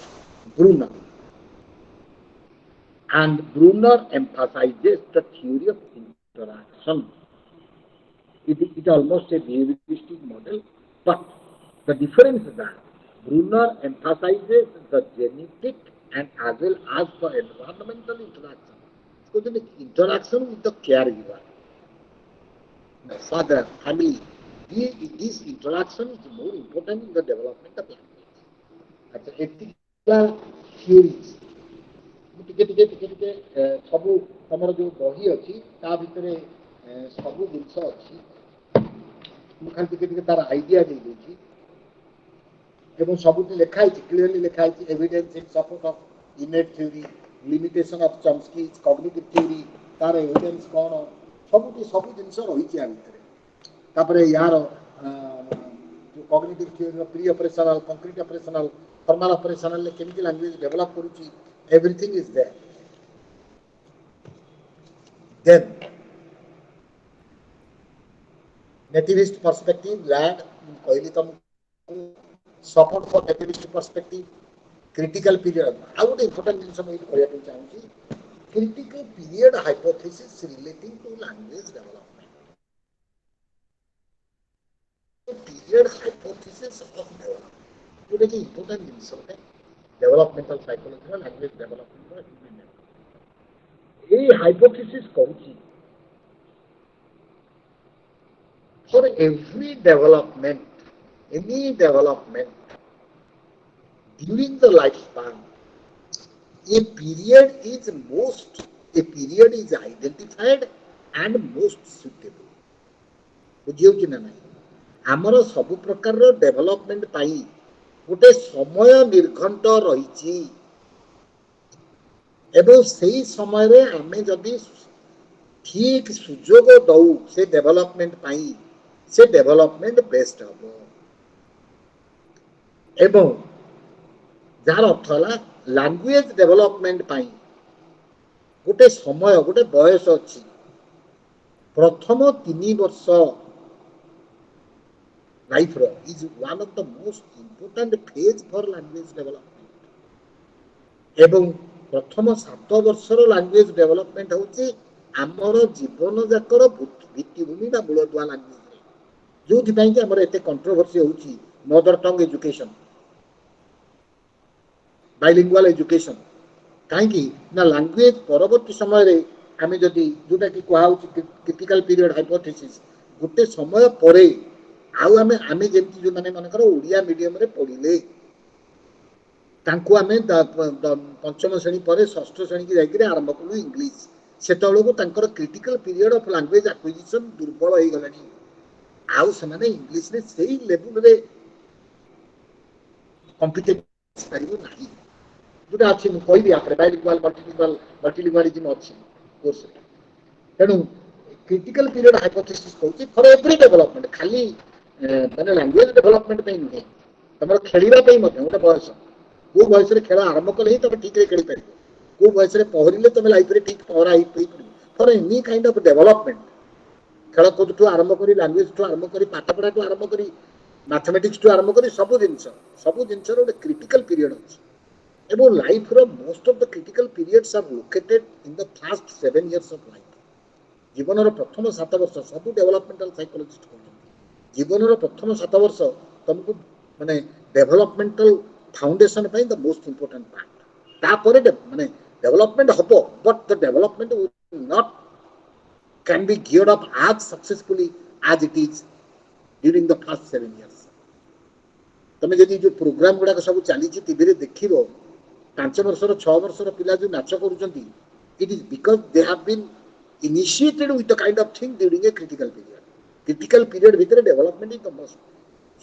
Bruner And Brunner emphasizes the theory of interaction. It almost a behavioristic model, but the difference is that Brunner emphasizes the genetic and as well as the environmental interaction. So the interaction with the caregiver, the father, family, this interaction is more important in the development of language. That's ethical theories. ଟିକେ ଟିକେ ଟିକେ ଟିକେ ସବୁ ତମର ଯୋଉ ବହି ଅଛି ତା ଭିତରେ ସବୁ ଜିନିଷ ଅଛି ମୁଁ ଖାଲି ଟିକେ ଟିକେ ତାର ଆଇଡିଆ ଦେଇଦେଇଛି ଏବଂ ସବୁଠି ଲେଖା ହେଇଛି କ୍ଲିୟରଲି ଲେଖା ହେଇଛି evidence in support of innate theory limitation of Chomsky cognitive theory ତାର ଏଭିଡେନ୍ସ କ'ଣ ସବୁଠି ସବୁ ଜିନିଷ ରହିଛି ଆ ଭିତରେ ତାପରେ ୟାର କଗ୍ନିଟିଭ୍ ଥିଓରିର pre operational concrete operational formal ଅପରେସନାଲରେ କେମିତି ଲାଙ୍ଗୁଏଜ ଡେଭଲପ୍ କରୁଛି everything is there. Then nativist perspective land କହିଲି ତମକୁ support for nativist perspective critical period ଆଉ ଗୋଟେ important ଜିନିଷ ମୁଁ ଏଇଠି କହିବା ପାଇଁ ଚାହୁଁଛି critical period hypothesis relating to language development period hypothesis of development ଯୋଉଟା କି important ଜିନିଷ ଗୋଟେ developmental psychology or language development or human development. A hypothesis कहूची for every development, any development during the lifespan, a period is identified and most suitable. बुझियो कि ना नहीं ଆମର ସବୁ ପ୍ରକାରର ଡେଭଲପମେଣ୍ଟ ପାଇଁ ଗୋଟେ ସମୟ ନିର୍ଘଣ୍ଟ ରହିଛି ଏବଂ ସେଇ ସମୟରେ ଆମେ ଯଦି ଠିକ ସୁଯୋଗ ଦଉ ସେ ଡେଭଲପମେଣ୍ଟ ପାଇଁ ସେ ଡେଭଲପମେଣ୍ଟ ବେଷ୍ଟ ହବ ଏବଂ ଯାହାର ଅର୍ଥ ହେଲା ଲାଙ୍ଗୁଏଜ ଡେଭଲପମେଣ୍ଟ ପାଇଁ ଗୋଟେ ସମୟ ଗୋଟେ ବୟସ ଅଛି ପ୍ରଥମ 3 ବର୍ଷ life is one of the most important phase for language development. ଏବଂ ପ୍ରଥମ 7 ବର୍ଷର ଲାଙ୍ଗୁଏଜ ଡେଭଲପମେଣ୍ଟ ହେଉଛି ଆମର ଜୀବନ ଯାକର ଭିତ୍ତିଭୂମି ବା ମୂଳଦୁଆ ଲାଙ୍ଗୁଏଜରେ ଯୋଉଥିପାଇଁ କି ଆମର ଏତେ କଣ୍ଟ୍ରୋଭର୍ସି ହେଉଛି ମଦର ଟଙ୍ଗ ଏଜୁକେସନ ବାଇଲିଙ୍ଗୁଆଲ ଏଜୁକେସନ କାହିଁକି ନା ଲାଙ୍ଗୁଏଜ ପରବର୍ତ୍ତୀ ସମୟରେ ଆମେ ଯଦି ଯୋଉଟା କି କୁହାଯାଉଛି କ୍ରିଟିକାଲ ପିରିୟଡ ହାଇପୋଥେସିସ୍ ଗୋଟେ ସମୟ ପରେ ଆଉ ଆମେ ଯେମିତି ଯୋଉମାନେ ମନେକର ଓଡ଼ିଆ ମିଡିୟମରେ ପଢିଲେ ତାଙ୍କୁ ଆମେ ପଞ୍ଚମ ଶ୍ରେଣୀ ପରେ ଷଷ୍ଠ ଶ୍ରେଣୀକି ଯାଇକିରି ଆରମ୍ଭ କଲୁ ଇଂଲିଶ ସେତେବେଳକୁ ତାଙ୍କର critical period of language acquisition ଦୁର୍ବଳ ହେଇଗଲାଣି ଆଉ ସେମାନେ ଇଂଲିଶରେ ସେଇ ଲେବୁଲରେ କମ୍ପିଟେଣ୍ଟ ପାରିବ ନାହିଁ ଯୋଉଟା ଅଛି ମୁଁ କହିବି ଆପରେ ବାଇଲିଙ୍ଗୁଆଲ ମଲ୍ଟିଲିଙ୍ଗୁଆଲିଜିମ୍ ଅଛି କୋର୍ସରେ ତେଣୁ କ୍ରିଟିକାଲ ପିରିୟଡ ହାଇପୋଥେସିସ୍ କହୁଛି ଫର ଏଭ୍ରି ଡେଭଲପମେଣ୍ଟ ଖାଲି ମାନେ ଲାଙ୍ଗୁଏଜ ଡେଭଲପମେଣ୍ଟ ପାଇଁ ନୁହେଁ ତମର ଖେଳିବା ପାଇଁ ମଧ୍ୟ ଗୋଟେ ବୟସ କୋଉ ବୟସରେ ଖେଳ ଆରମ୍ଭ କଲେ ହିଁ ତମେ ଠିକରେ ଖେଳିପାରିବ କୋଉ ବୟସରେ ପହରିଲେ ତମେ ଲାଇଫରେ ଠିକ ପହରା ହେଇପାରିବ ଫର ଏନି କାଇଣ୍ଡ ଅଫ ଡେଭଲପମେଣ୍ଟ ଖେଳକୁଦଠୁ ଆରମ୍ଭ କରି ଲାଙ୍ଗୁଏଜଠୁ ଆରମ୍ଭ କରି ପାଠପଢାଠୁ ଆରମ୍ଭ କରି ମ୍ୟାଥମେଟିକ୍ସଠୁ ଆରମ୍ଭ କରି ସବୁ ଜିନିଷର ଗୋଟେ କ୍ରିଟିକାଲ ପିରିୟଡ ଅଛି ଏବଂ ଲାଇଫର most of the critical periods are located in the first 7 years of life ଜୀବନର ପ୍ରଥମ 7 ବର୍ଷ ସବୁ ଡେଭଲପମେଣ୍ଟାଲ ସାଇକୋଲୋଜିଷ୍ଟ କହୁଛନ୍ତି ଜୀବନର ପ୍ରଥମ 7 ବର୍ଷ ତମକୁ ମାନେ ଡେଭଲପମେଣ୍ଟାଲ ଫାଉଣ୍ଡେସନ ପାଇଁ ଦ ମୋଷ୍ଟ ଇମ୍ପୋର୍ଟାଣ୍ଟ ପାର୍ଟ ତାପରେ ମାନେ ଡେଭଲପମେଣ୍ଟ ହବ but the development will not can be geared up as successfully as it is during the first 7 years ତମେ ଯଦି ଯୋଉ ପ୍ରୋଗ୍ରାମ ଗୁଡାକ ସବୁ ଚାଲିଛି ଟିଭିରେ ଦେଖିବ 5 ବର୍ଷର 6 ବର୍ଷର ପିଲା ଯୋଉ ନାଚ କରୁଛନ୍ତି ଇଟ୍ is because De have been initiated with the kind of thing during a critical period ଭିତରେ ଡେଭଲପମେଣ୍ଟ ଇଜ ଦ ମୋଷ୍ଟ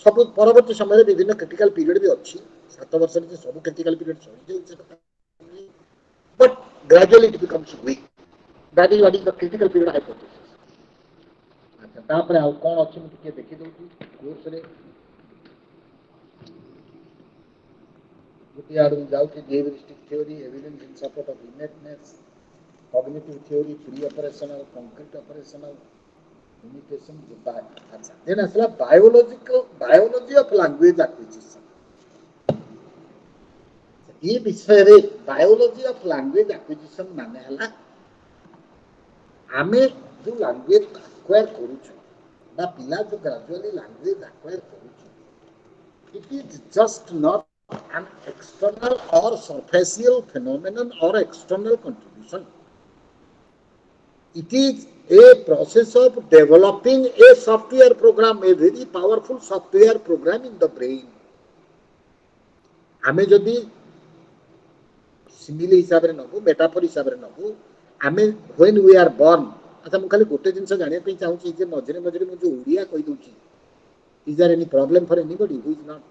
ସବୁ ପରବର୍ତ୍ତୀ ସମୟରେ ବିଭିନ୍ନ କ୍ରିଟିକାଲ ପିରିୟଡ ବି ଅଛି 7 ବର୍ଷରେ ଯେ ସବୁ କ୍ରିଟିକାଲ ପିରିୟଡ ସରିଯାଉଛି but gradually it becomes weak that is what is the critical period hypothesis ଆଚ୍ଛା ତାପରେ ଆଉ କ'ଣ ଅଛି ମୁଁ ଟିକେ ଦେଖିଦେଉଛି କୋର୍ସରେ ଗୋଟିଏ ଆଡ଼କୁ ଯାଉଛି behavioristic theory evidence in support of innateness cognitive theory pre-operational concrete operational limitation then asla biology of language acquisition ये विषय रे बायोलॉजी ऑफ लैंग्वेज एक्विजिशन माने हला आमे जो लैंग्वेज एक्वायर करूछु बा पिला जो ग्रेजुअली लैंग्वेज एक्वायर करूछु it is just not an external or superficial phenomenon or external contribution. It is a process of developing a software program, a very powerful software program in the brain. आमे जदि simile हिसाब रे Nabu metaphor हिसाब रे नबु आमे when we are born अच्छा मु खाली गोटे जिंस जानिया पे चाहूची जे मझरे मझरे मु जो उड़िया कहि दोची is there any problem for anybody who is not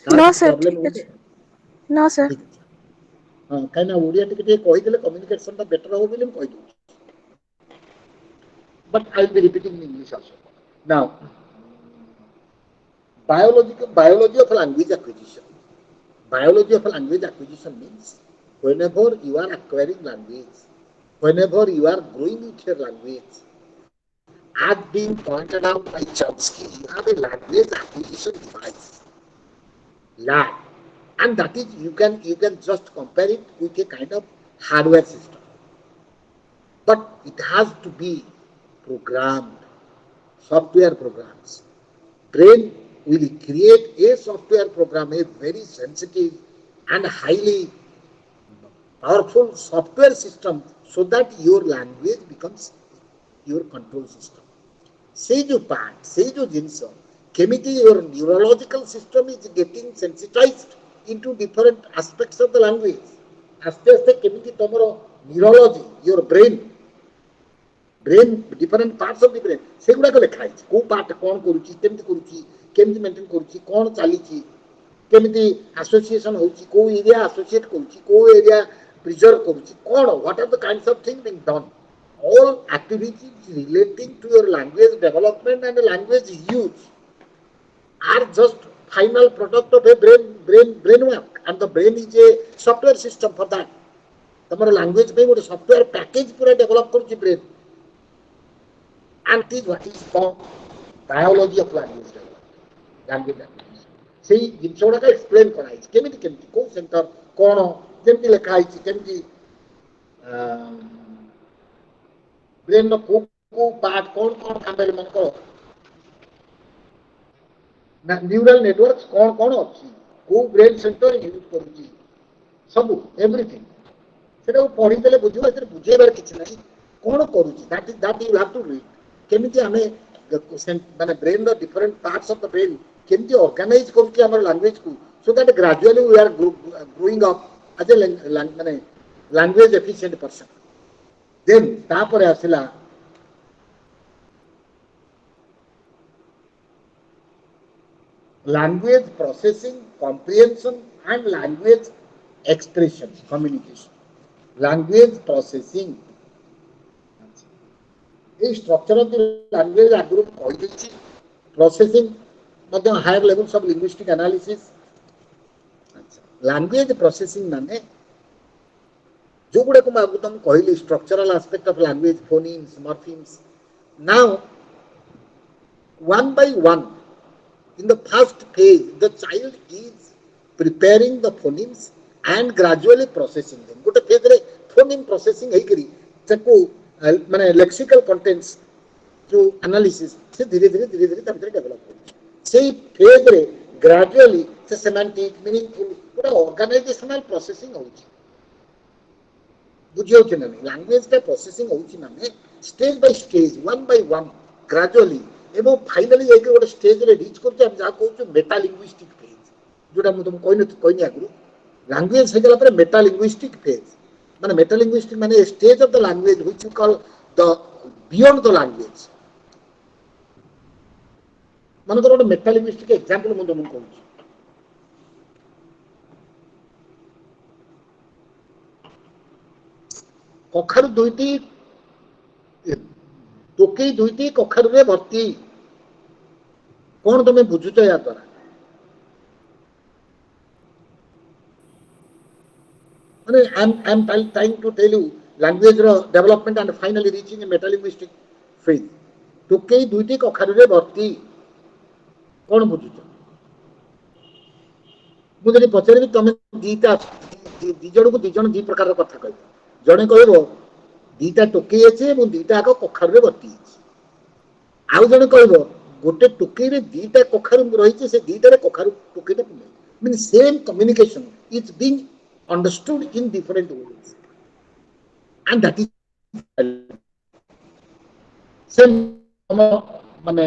No, କିଛି sir. प्रॉब्लम ठीक होउचे ଅଛି। No, sir. ठीक ଅଛି हां काइना ओडिया टिके कहि देले कम्युनिकेशन ता बेटर हो बोली कहि दउ but I will be repeating in English also. Now, biology of language acquisition. Biology of language acquisition means whenever you are acquiring language, whenever you are growing with your language, as being pointed out by Chomsky, you have a language acquisition device, lab, and that is you can just compare it with a kind of hardware system, but it has to be programmed, software programs. Brain will create a software program, a very sensitive and highly powerful software system, so that your language becomes your control system. Say jo part, say jo jinsa, chemically your neurological system is getting sensitized into different aspects of the language. Aste aste chemically tomorrow neurology, your brain different parts of the brain सेगुड़ाक लिखाई को part कौन करुच्ची केमती करुच्ची केमती maintain करुच्ची कौन चलीची केमती association होची को area associate करुच्ची को एरिया प्रिजर्व करुच्ची कौन what are the kinds of thing being done all activities relating to your language development and language use are just final product of a brain work and the brain is a software system for that तमरो language पे गोटे software package पूरा develop करूची brain and this is what is called biology of language development language acquisition ସେଇ ଜିନିଷ ଗୁଡାକ explain କରାଯାଇଛି କେମିତି କେମିତି କୋଉ ସେଣ୍ଟର କଣ ଯେମିତି ଲେଖା ହେଇଛି କେମିତି ବ୍ରେନ୍ ର କୋଉ କୋଉ ପାର୍ଟ କଣ କଣ କାମରେ ମାନଙ୍କର ନା ନ୍ୟୁରାଲ ନେଟୱାର୍କ କଣ କଣ ଅଛି କୋଉ ବ୍ରେନ୍ ସେଣ୍ଟର ୟୁଜ କରୁଛି ସବୁ ଏଭ୍ରିଥିଙ୍ଗ ସେଟାକୁ ପଢିଦେଲେ ବୁଝିବ ଏଥିରେ ବୁଝେଇବାର କିଛି ନାହିଁ କଣ କରୁଛି that you have to read केमिति हमें माने brain the different parts of the brain केमिति ऑर्गेनाइज करूची हमर लैंग्वेज को so that gradually we are growing up as a माने लैंग्वेज एफिशिएंट पर्सन देन तापर आसिला language processing comprehension and language expression communication language processing structure of the language आगु कहि देछि प्रोसेसिंग मध्ये higher levels of linguistic analysis language processing माने जो गुडे को आगु तुम कहली structural aspect of language phonemes morphemes now one by one in the first phase the child is preparing the phonemes and gradually processing them गोटे phase रे phoneme processing हेई करी ताको माने लेक्सिकल कंटेंट्स जो एनालिसिस से धीरे धीरे डेवलप हो सेही फेज रे ग्रेजुअली से सेमांटिक मीनिंगफुल पूरा ऑर्गेनाइजेशनल प्रोसेसिंग होची बुझियो कि नहीं लैंग्वेज का प्रोसेसिंग होची माने stage by stage one by one gradually एवं फाइनली एक गोटे स्टेज रे रीच करते हम जा कहू मेटा लिंग्विस्टिक फेज जोटा मु तुम कहनी आगु लैंग्वेज हे गला पर मेटा लिंग्विस्टिक फेज माने मेटा लिंग्विस्टिक माने stage of the language which you call the beyond the language माने तो गोटे मेटा लिंग्विस्टिक एग्जांपल मु तुम कहू कखारु दुईटी टोकई दुईटी कखारु रे भर्ती कौन तुम बुझुच या द्वारा I'm trying to tell you language development and finally reaching a metalinguistic phase. Tokai दुईटी कखारु रे भर्ती कौन बुझुच मुझे पचारि तुम दीटा दिजन को दिजन दी प्रकार कथा कह जड़े कह दीटा टोकई अच्छे दीटा आग कखार बर्ती आउ जड़े कह गोटे टोकई दीटा कखार रही से दीटार कखार टोकईटा mean same communication is being understood in different ways and that is same माने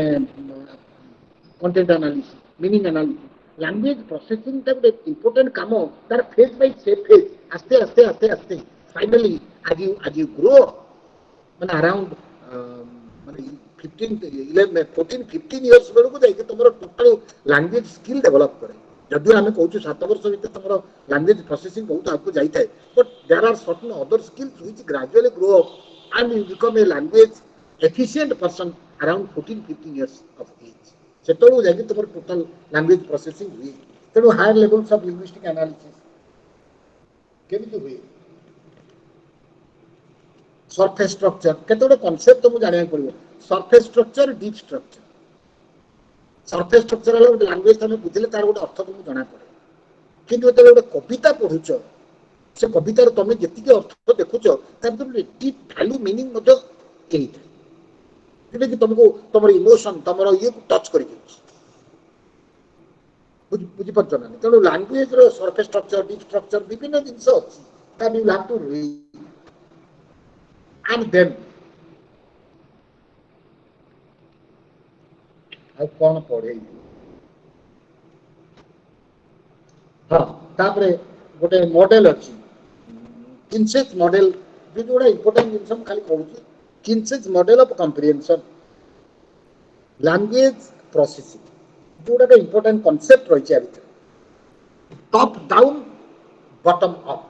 content analysis meaning analysis language processing टा गोटे इंपोर्टेंट काम तार फेज बाय फेज आस्ते आस्ते आस्ते आस्ते फाइनली आज यू ग्रो माने अराउंड माने 15 11 14 15 इयर्स बेलू जाइए तुम टोटाल लैंग्वेज स्किल डेवलप करे जदि आम कहूँ 7 वर्ष भर तुम लैंग्वेज प्रोसेसिंग बहुत आगे जाए but there are certain other skills which gradually grow up and you become a language efficient person around 14-15 years of age सेतळू जाके तुम टोटल लैंग्वेज प्रोसेसिंग हुए तेणु higher levels of linguistic analysis केमिति हुए सरफेस स्ट्रक्चर केते concept तुमको जानिया पड़िबो surface structure deep structure surface structure वाला गोटे लैंग्वेज तुम बुझिले तार गोटे अर्थ तुमको जाना पड़े किंतु जेते गोटे कविता पढुछ से कवितार तुम जेतिके अर्थ देखुछ तार डीप वैल्यू मीनिंग मते एही कि तुमको तुम इमोशन तुम ये टच कर बुझीपार ना तेणु language surface structure deep structure विभिन्न जिनस अच्छी you have to read and then कौन पढ़े हाँ तापरे गोटे मॉडल अच्छी किंसेस मॉडल जो जोड़ा इंपोर्टेंट जिनस खाली कहूँ Kintsch's model of comprehension language processing जोड़ा इंपोर्टेंट कॉन्सेप्ट रही है टॉप डाउन बॉटम अप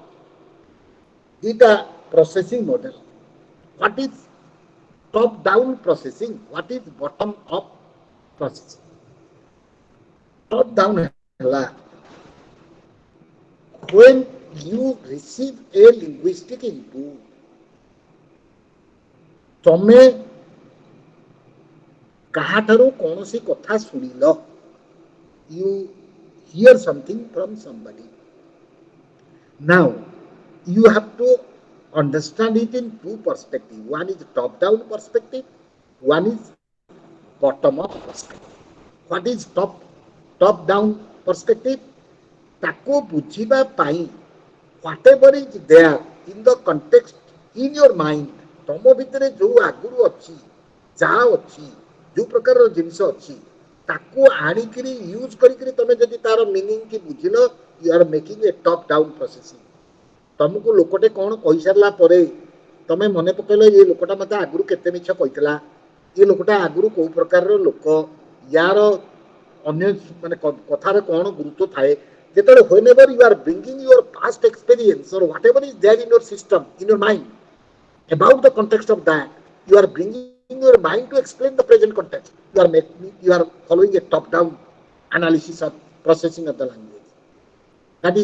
दीटा processing model what is top down processing what is bottom up processing top down है when you receive a linguistic input तमे कहाठारू कौन सी कथा Sunil you here something from somebody now you have to understand it in two perspectives one is top down perspective one is bottom up perspective what is top down perspective ताको बुझीबा पाई whatever is there in the context in your mind तुम भितर जो आगुरी अच्छी जहाँ अच्छी जो प्रकार जिनस अच्छी ताको आनिकरी यूज करी तुम जदि तार मीनिंग की बुझिल you are making a top down processing तुमको लोकटे कौन कही सारा परे तुम मन पकड़ ये लोकटा मत आगुरी केते मिछ कहीला ये लोकटा आगुरी कौ प्रकार लोक यार अन्य माने कथार कौन गुरुत्व थाए जेतले whenever you are bringing your past experience or whatever is there in your system in your mind about the context of that you are bringing your mind to explain the present context you are following a top down analysis of processing of the language that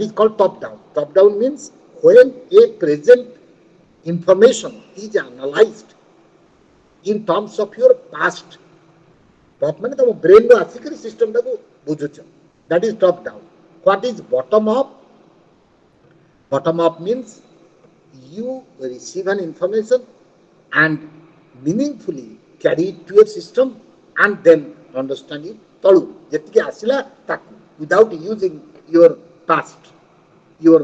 is called top down means when a present information is analyzed in terms of your past top माने तुम brain रो आसिकरी system टाको बुझुछ that is top down what is bottom up bottom up means you receive an information and meaningfully carry it to your system and then understand it talu jetiki asila taku without using your past your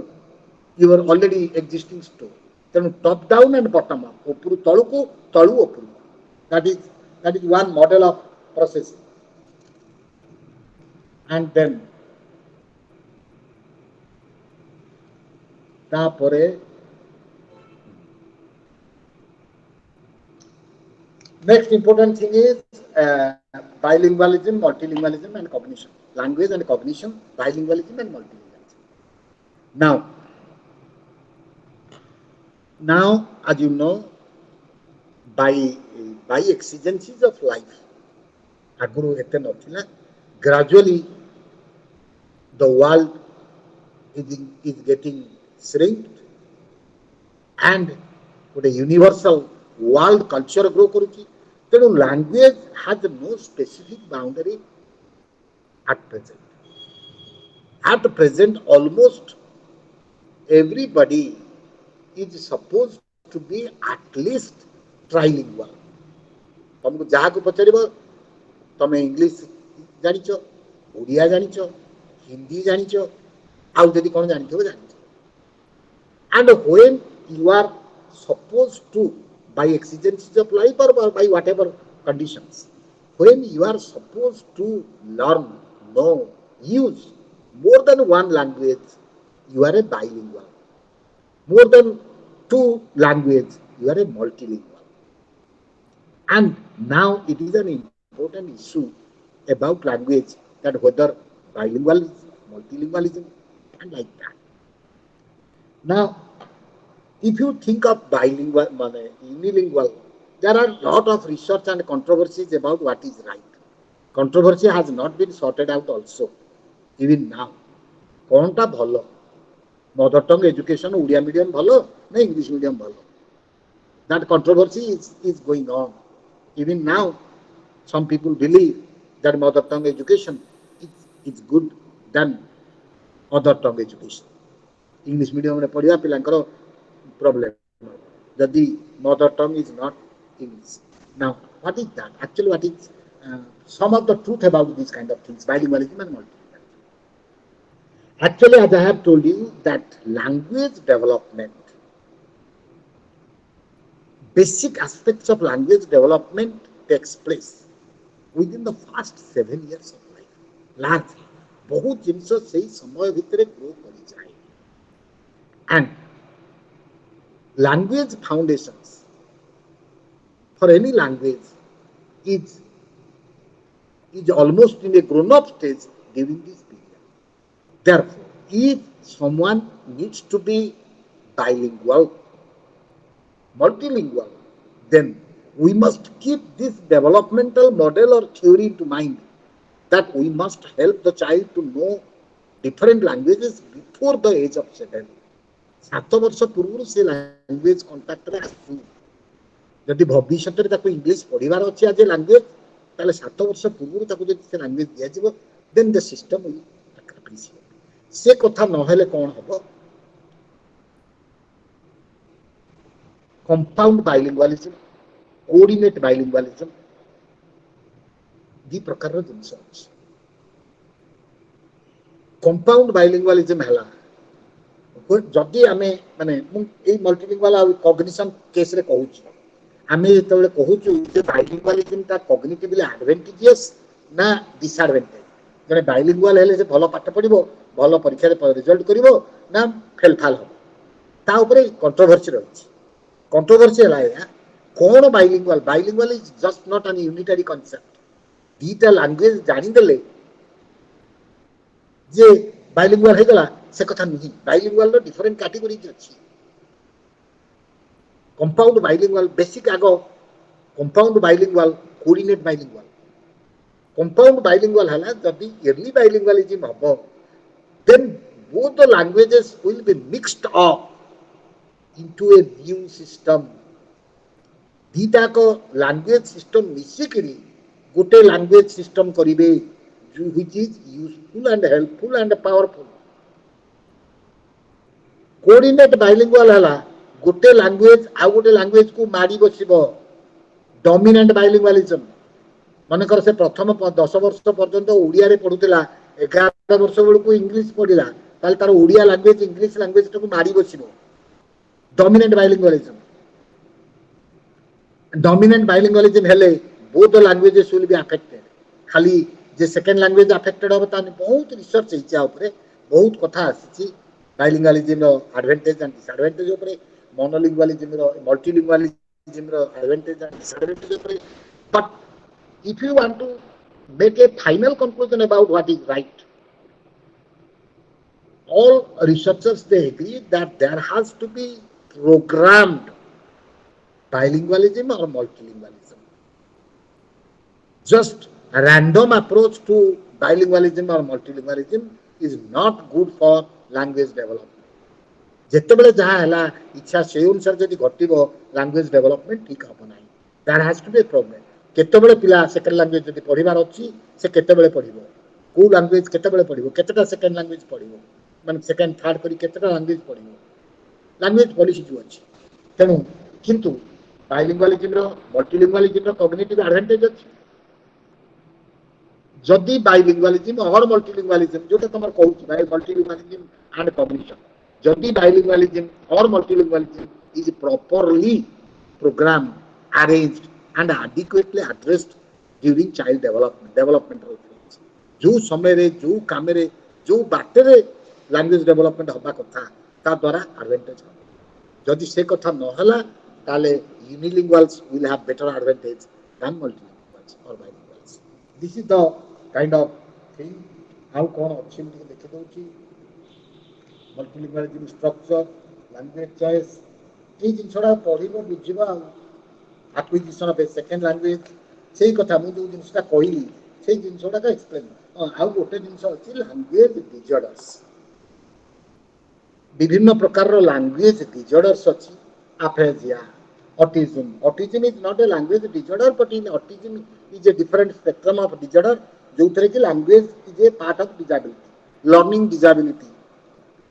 already existing story then top down and bottom up opuru taluku talu opuru that is one model of processing and then तापरे next important thing is bilingualism multilingualism and cognition language and cognition bilingualism and multilingualism now as you know by exigencies of life aguru ete nothila gradually the world is getting shrinked and with a universal world culture grow karuchi tenu language has no specific boundary at present At present, almost everybody is supposed to be at least trilingual. तुमको जहाँ को पचार तुम English जानिच Odia जानिच Hindi जानिच आउ जदि कौन जानिथ जानिच and when you are supposed to by exigencies of life or by whatever conditions when you are supposed to learn know use more than one language you are a bilingual more than two language you are a multilingual. And now it is an important issue about language that whether bilingualism, multilingualism, and like that. Now, if you think of bilingual, unilingual, there are a lot of research and controversies about what is right. Controversy has not been sorted out also, even now. कौनटा भलो mother tongue education Odia medium भलो ना English medium भलो that controversy is going on. Even now, some people believe that mother tongue education is good than other tongue education. English medium में पढ़िया पिलांकर problem. Jadi mother tongue is not English. Now, what is that? Actually, what is some of the truth about these kind of things, bilingualism and multilingualism? Actually, as I have told you, that language development, basic aspects of language development takes place within the first 7 years of life. Largely, बहुत जिनस सही समय भितर grow करी जाए. And language foundations for any language is almost in a grown-up stage during this period. Therefore, if someone needs to be bilingual, multilingual, then we must keep this developmental model or theory into mind that we must help the child to know different languages before the age of 7. 7 वर्ष पूर्व से language contact रे आसु जदि भविष्य रे ताको English पढिबार अछि आज लैंग्वेज ताले 7 वर्ष पूर्व ताको जदि से लैंग्वेज दिया जिवो then the system will appreciate से कथा न हेले कोन हबो कंपाउंड बाइलिंगुअलिज्म कोऑर्डिनेट बाइलिंगुअलिज्म दी प्रकार रो जिंस अछि कंपाउंड बाइलिंगुअलिज्म हला जदि आमे माने ए मल्टीलिंगुअल आ कॉग्निशन केस रे कहू छी आमे जेतबेले कहू छी जे बाइलिंगुअलिज्म ता कॉग्निटिवली एडवांटेजियस ना डिसएडवांटेज जने बाइलिंगुअल हेले से भलो पाठ पढिबो भलो परीक्षा रे रिजल्ट करिवो ना फेल फाल हो ता ऊपर कंट्रोवर्सी रहछि कंट्रोवर्सी हला या कोन bilingual is just not an unitary concept दीटा लैंग्वेज जानि देले जे बाइलिंगुअल हे गला से कथा नहीं बाइलिंगुअल रो डिफरेंट कैटेगरीज अछि कंपाउंड बाइलिंगुअल बेसिक आगो compound bilingual coordinate bilingual compound bilingual हला जदि अर्ली बाइलिंगुअलिज्म हबो then both the languages will be mixed up into a new system दीटा को लैंग्वेज सिस्टम मिसिकरी गोटे लैंग्वेज सिस्टम करिवे which is useful and helpful and powerful. Coordinate bilingual हला गोटे language आ गोटे language को मारी बसिबो डोमिनेंट बाइलिंगुअलिज्म माने कर से प्रथम 10 वर्ष पर्यंत ओडिया रे पढुतिला 11 वर्ष बेलू इंग्लिश पढिला ताल तार ओडिया लैंग्वेज इंग्लिश लैंग्वेज को मारी बसिबो डोमिनेंट बाइलिंगुअलिज्म डोमिनेंट बाइलिंगुअलिज्म हेले both languages will be affected खाली जे सेकंड लैंग्वेज अफेक्टेड होबा ताने बहुत रिसर्च हिचा ऊपर बहुत कथा आसी बाइलिंगुअलिज्म रो एडवांटेज एंड डिसएडवांटेज ऊपर मोनोलिंगुअलिज्म रो मल्टीलिंगुअलिज्म रो एडवांटेज एंड डिसएडवांटेज ऊपर but if you want to make a final conclusion about what is right all researchers they agree that there has to be programmed bilingualism or multilingualism just a random approach to bilingualism or multilingualism is not good for language development जेतेबेले जहाँ हला इच्छा से अनुसार जदि घटिबो language development ठीक हबो नाही there has to be a problem केतेबेले पिला सेकंड लैंग्वेज जदि पढिबार अछि से केतेबेले पढिबो को लैंग्वेज केतेबेले पढ़िबो केतेटा सेकंड लैंग्वेज पढ़िबो माने सेकंड थर्ड करी केतेटा लैंग्वेज पढ़िबो लैंग्वेज पॉलिसी जो अछि तेणु किंतु बाइलिंगुअलिज्म रो मल्टीलिंगुअलिज्म रो कॉग्निटिव एडवांटेज अछि जदि बाइलिंगुअलिज्म और मल्टीलिंगुअलिज्म जोटा तमर कहूची भाई मल्टीलिंगुअलिज्म एंड कॉग्निशन जदि बाइलिंगुअलिज्म और multilingualism is properly programmed arranged and adequately addressed during child developmental phase जो समय रे जो काम रे जो बाटे रे लैंग्वेज डेवलपमेंट हबा कथा ता द्वारा एडवांटेज जदि से कथा न हला ताले unilinguals will have better advantage than multilinguals or bilinguals this is the kind of thing how कोन अछि हम देखि दउची multilingualism structure language choice এই জিনিসটা পড়িব বুঝিবা acquisition of a second language সেই কথা মু যে জিনিসটা কইলি সেই জিনিসটাকে এক্সপ্লেন ଆଉ ଗୋଟେ ଜିନିଷ ଅଛି ଲାଙ୍ଗୁଏଜ ଡିଜର୍ଡର୍ସ ବିଭିନ୍ନ ପ୍ରକାରର ଲାଙ୍ଗୁଏଜ ଡିଜର୍ଡର୍ସ ଅଛି ଆଫେଜିଆ autism is not a language disorder but in autism is a different spectrum of disorder ଯୋଉଥିରେ କି language is a part of disability learning disability